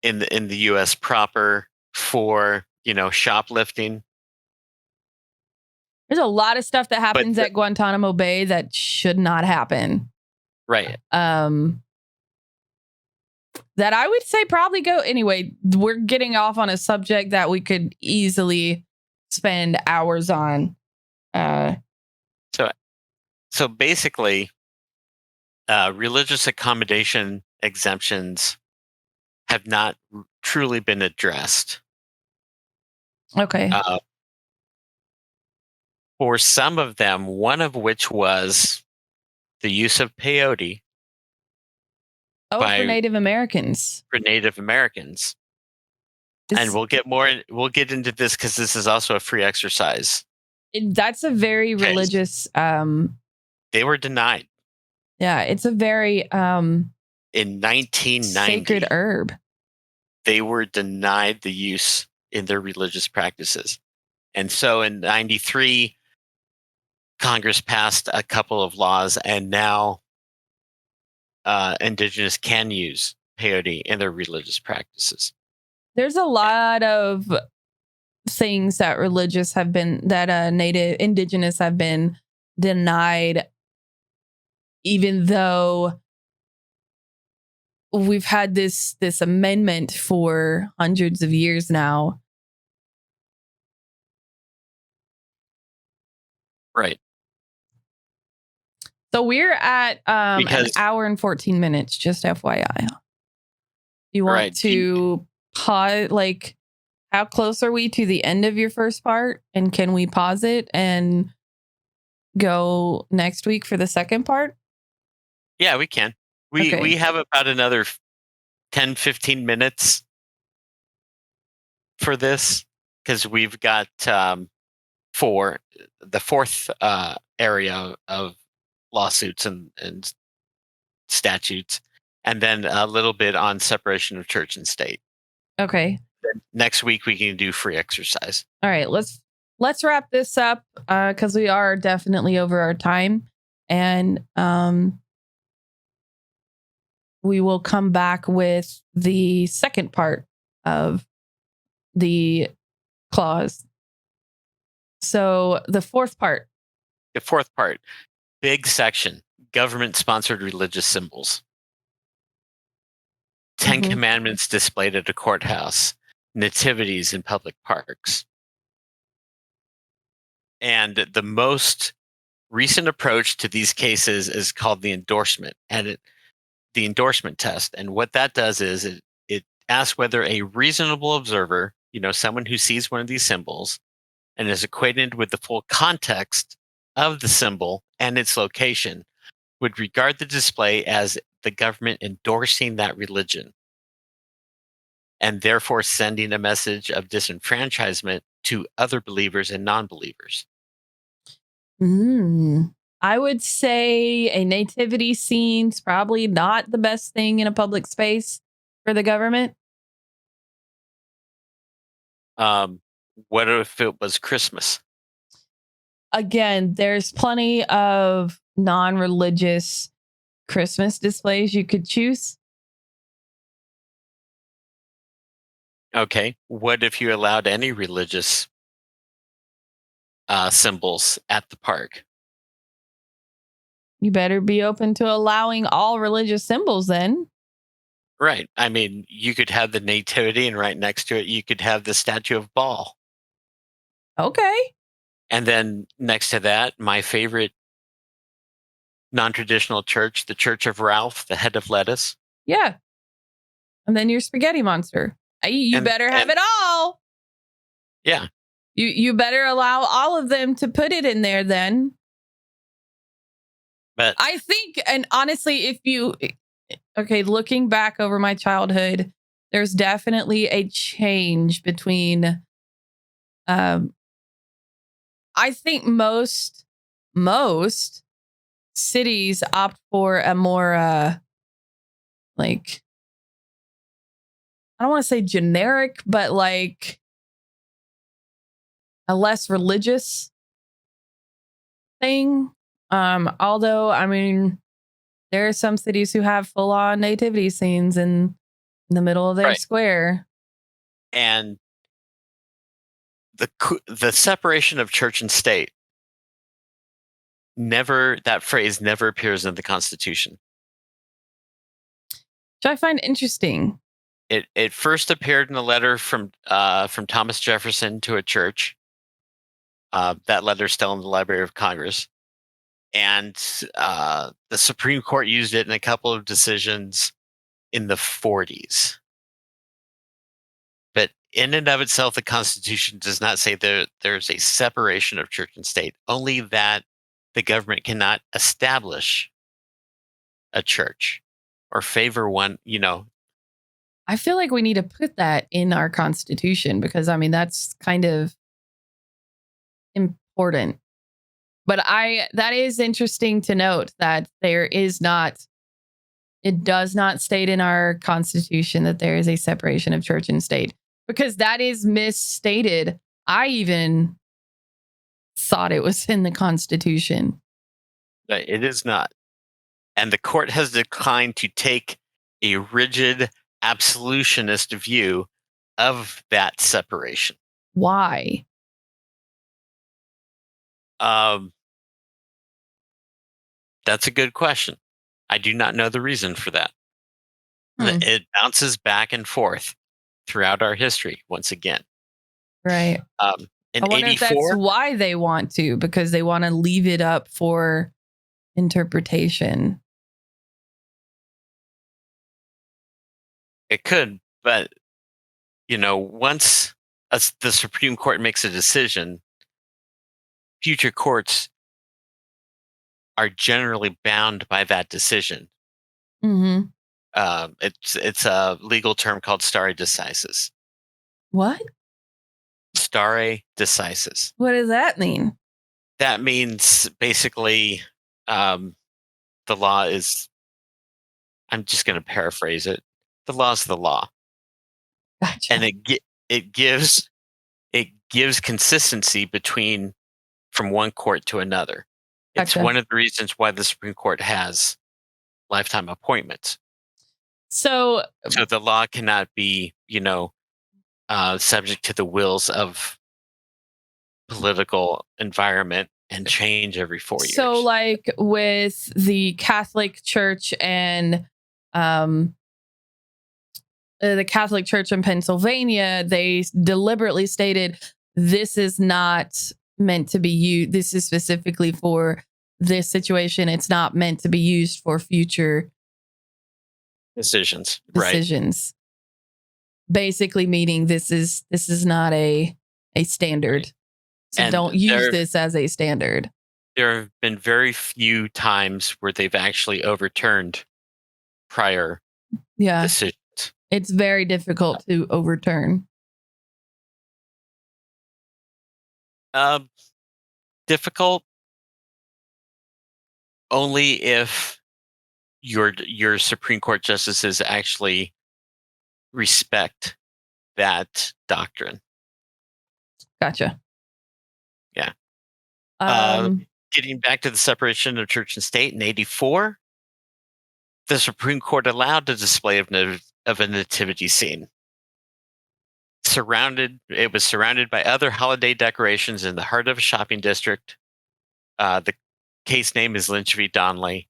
in the U.S. proper for shoplifting. There's a lot of stuff that But happens at Guantanamo Bay that should not happen. right, That I would say probably go anyway. We're getting off on a subject that we could easily spend hours on. so basically, religious accommodation exemptions have not truly been addressed. Okay. For some of them, one of which was the use of peyote For by Native Americans. for Native Americans. And we'll get into this because this is also a free exercise. That's a very religious. They were denied Yeah, it's a very in 1990. sacred herb. They were denied the use in their religious practices. And so in 93, Congress passed a couple of laws, and now Indigenous can use peyote in their religious practices. There's a lot of things that Native Indigenous have been denied, even though we've had this amendment for hundreds of years now. Right. So we're at an hour and 14 minutes, just FYI. You want to pause? Like, how close are we to the end of your first part? And can we pause it and go next week for the second part? Yeah, we can. We have about another 10, 15 minutes for this because we've got for the fourth area of lawsuits and statutes, and then a little bit on separation of church and state. Okay. Then next week we can do free exercise. All right, let's wrap this up because we are definitely over our time, and we will come back with the second part of the clause. So the fourth part, big section, government-sponsored religious symbols. 10 commandments displayed at a courthouse, nativities in public parks. And the most recent approach to these cases is called the endorsement test. And what that does is it asks whether a reasonable observer, someone who sees one of these symbols and is acquainted with the full context of the symbol and its location, would regard the display as the government endorsing that religion and therefore sending a message of disenfranchisement to other believers and non-believers. I would say a nativity scene's probably not the best thing in a public space for the government. What if it was Christmas? Again, there's plenty of non-religious Christmas displays you could choose. Okay. What if you allowed any religious symbols at the park? You better be open to allowing all religious symbols then. Right. I mean, you could have the nativity, and right next to it, you could have the statue of Baal. Okay. And then next to that, my favorite non-traditional church, the Church of Ralph, the head of lettuce. Yeah. And then your spaghetti monster. You And better have it all. yeah. You better allow all of them to put it in there then. But I think, and honestly, looking back over my childhood, there's definitely a change between, I think most cities opt for a more, like, I don't want to say generic, but like a less religious thing. Although, I mean, there are some cities who have full on nativity scenes in the middle of their right. square. And the separation of church and state, that phrase never appears in the Constitution. Which I find interesting. It first appeared in a letter from Thomas Jefferson to a church. That letter's still in the Library of Congress. And the Supreme Court used it in a couple of decisions in the 40s. But in and of itself, the Constitution does not say there's a separation of church and state, only that the government cannot establish a church or favor one, I feel like we need to put that in our Constitution because, I mean, that's kind of important. But that is interesting to note that it does not state in our Constitution that there is a separation of church and state because that is misstated. I even thought it was in the Constitution. It is not. And the court has declined to take a rigid absolutionist view of that separation. Why? That's a good question. I do not know the reason for that. It bounces back and forth throughout our history once again. Right. In I wonder if that's why they want to, because they want to leave it up for interpretation. It could, but once the Supreme Court makes a decision, future courts are generally bound by that decision. Mm-hmm. It's a legal term called stare decisis. What? Stare decisis. What does that mean? That means basically the law is, I'm just going to paraphrase it. The law is the law. Gotcha. And it gives consistency from one court to another. It's Gotcha. one of the reasons why the Supreme Court has lifetime appointments. So the law cannot be, subject to the wills of political environment and change every 4 years. So, like with the Catholic Church and the Catholic Church in Pennsylvania, they deliberately stated this is not meant to be used. This is specifically for this situation. It's not meant to be used for future decisions. Right. Basically meaning this is not a standard. So and don't use this as a standard. There have been very few times where they've actually overturned prior decisions. It's very difficult to overturn. Difficult only if your Supreme Court justices actually respect that doctrine. Gotcha. Yeah. Getting back to the separation of church and state in 1984, the Supreme Court allowed the display of a nativity scene. It was surrounded by other holiday decorations in the heart of a shopping district. The case name is Lynch v. Donnelly.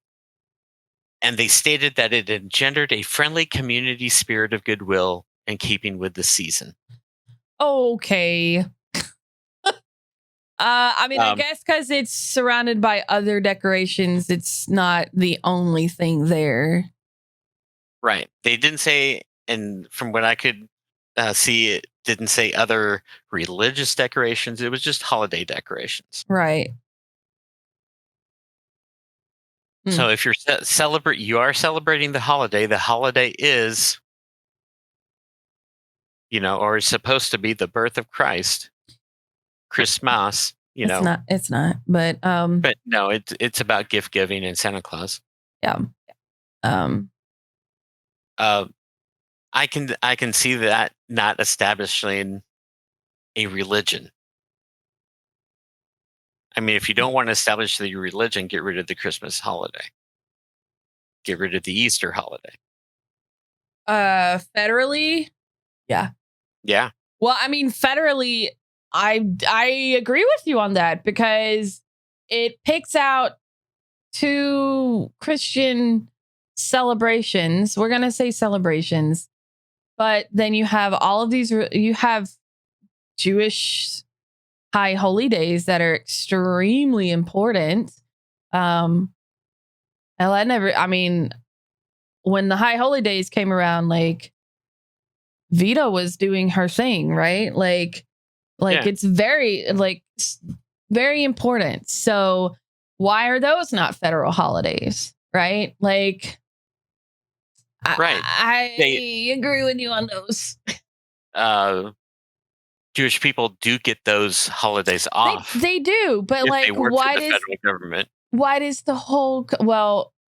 And they stated that it engendered a friendly community spirit of goodwill in keeping with the season. Okay. I mean, I guess because it's surrounded by other decorations, it's not the only thing there. Right. They didn't say, and from what I could see, it didn't say other religious decorations. It was just holiday decorations. Right. So if you're you are celebrating the holiday. The holiday is, or is supposed to be the birth of Christ, Christmas. It's not. But no, it's about gift giving and Santa Claus. Yeah. I can see that not establishing a religion. I mean, if you don't want to establish the religion, get rid of the Christmas holiday. Get rid of the Easter holiday. Federally, yeah. Yeah. Well, I mean, federally, I agree with you on that because it picks out 2 Christian celebrations. We're gonna say celebrations, but then you have all of these. You have Jewish high holy days that are extremely important. And I mean, when the high holy days came around, like Vita was doing her thing, right? Like yeah. It's very very important. So why are those not federal holidays, right? Like, right. I agree with you on those. Jewish people do get those holidays off. They do, but like, why does federal government? Why does the whole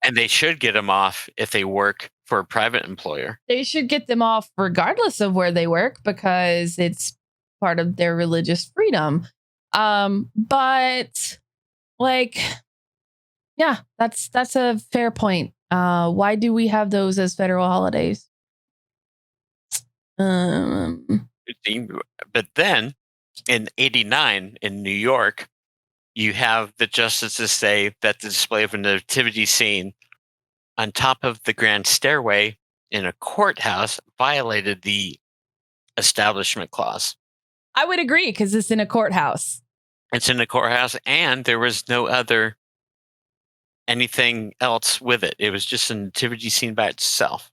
And they should get them off if they work for a private employer. They should get them off regardless of where they work because it's part of their religious freedom. But like, yeah, that's a fair point. Why do we have those as federal holidays? But then in 89 in New York, you have the justices say that the display of a nativity scene on top of the grand stairway in a courthouse violated the Establishment Clause. I would agree because it's in a courthouse. It's in a courthouse, and there was no other anything else with it. It was just a nativity scene by itself.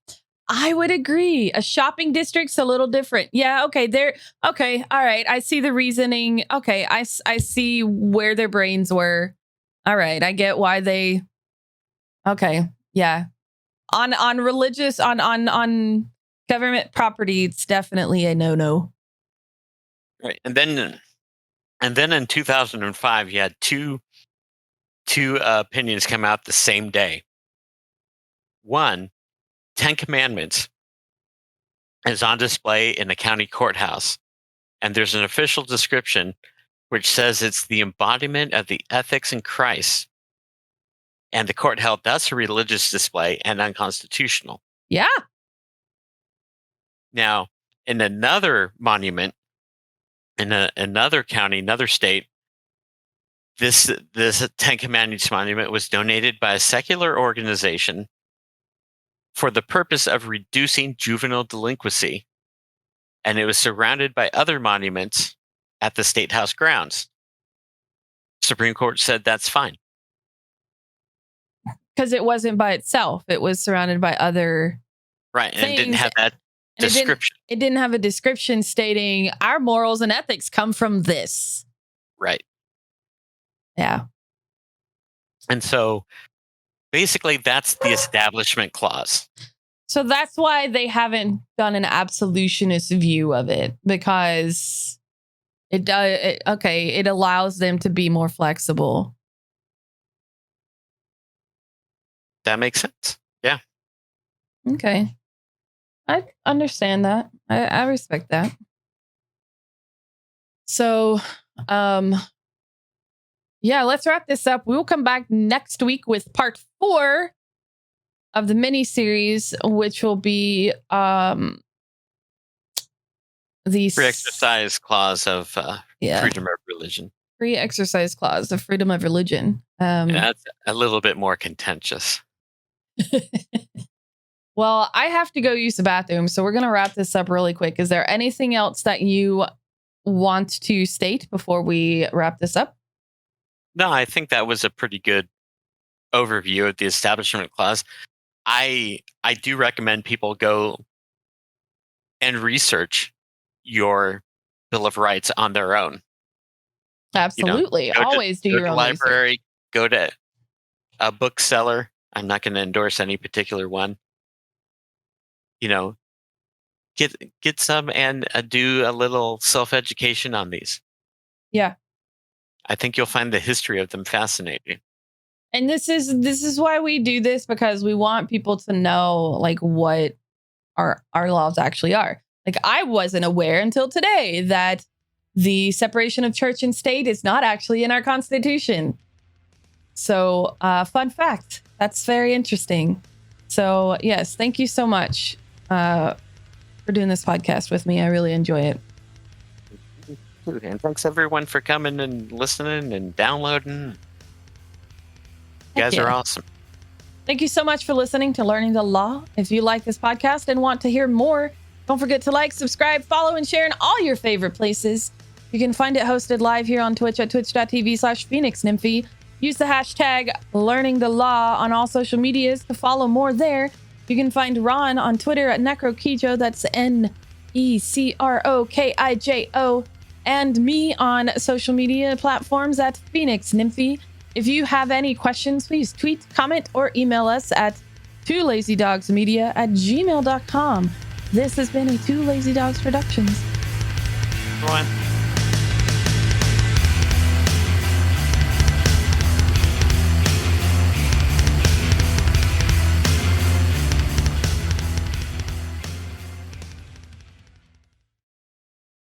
I would agree. A shopping district's a little different. Yeah, okay. Okay, all right. I see the reasoning. Okay, I see where their brains were. All right, I get why they. Okay, yeah. On religious on government property, it's definitely a no. Right, and then in 2005, you had two opinions come out the same day. One, 10 Commandments is on display in the county courthouse, and there's an official description which says it's the embodiment of the ethics in Christ, and the court held that's a religious display and unconstitutional. Yeah. Now, in another monument, in another county, another state, this 10 Commandments monument was donated by a secular organization for the purpose of reducing juvenile delinquency, and it was surrounded by other monuments at the State House grounds. Supreme Court said that's fine. Because it wasn't by itself. It was surrounded by other right, and it didn't have that description. It didn't have a description stating our morals and ethics come from this. Right. Yeah. And so basically that's the Establishment Clause. So that's why they haven't done an absolutionist view of it, because it allows them to be more flexible. That makes sense. Yeah. Okay. I understand that. I respect that. So, yeah, let's wrap this up. We will come back next week with part 4 of the miniseries, which will be the free exercise clause of freedom of religion. Free exercise clause of freedom of religion. That's a little bit more contentious. Well, I have to go use the bathroom, so we're going to wrap this up really quick. Is there anything else that you want to state before we wrap this up? No, I think that was a pretty good overview of the Establishment Clause. I do recommend people go and research your Bill of Rights on their own. Absolutely. Always do go your to own library, research. go to a bookseller. I'm not going to endorse any particular one. Get some and do a little self-education on these. Yeah. I think you'll find the history of them fascinating. And this is why we do this, because we want people to know like what our laws actually are. Like, I wasn't aware until today that the separation of church and state is not actually in our Constitution. So, fun fact. That's very interesting. So, yes, thank you so much for doing this podcast with me. I really enjoy it. And thanks everyone for coming and listening and downloading. You guys are awesome. Thank you so much for listening to Learning the Law. If you like this podcast and want to hear more, don't forget to like, subscribe, follow, and share in all your favorite places. You can find it hosted live here on Twitch at twitch.tv/PhoenixNymphy. Use the hashtag Learning the Law on all social medias to follow more there. You can find Ron on Twitter at NecroKijo, that's NECROKIJO, and me on social media platforms at PhoenixNymphy. If you have any questions, please tweet, comment, or email us at twolazydogsmedia@gmail.com. This has been a Two Lazy Dogs Productions. Go on.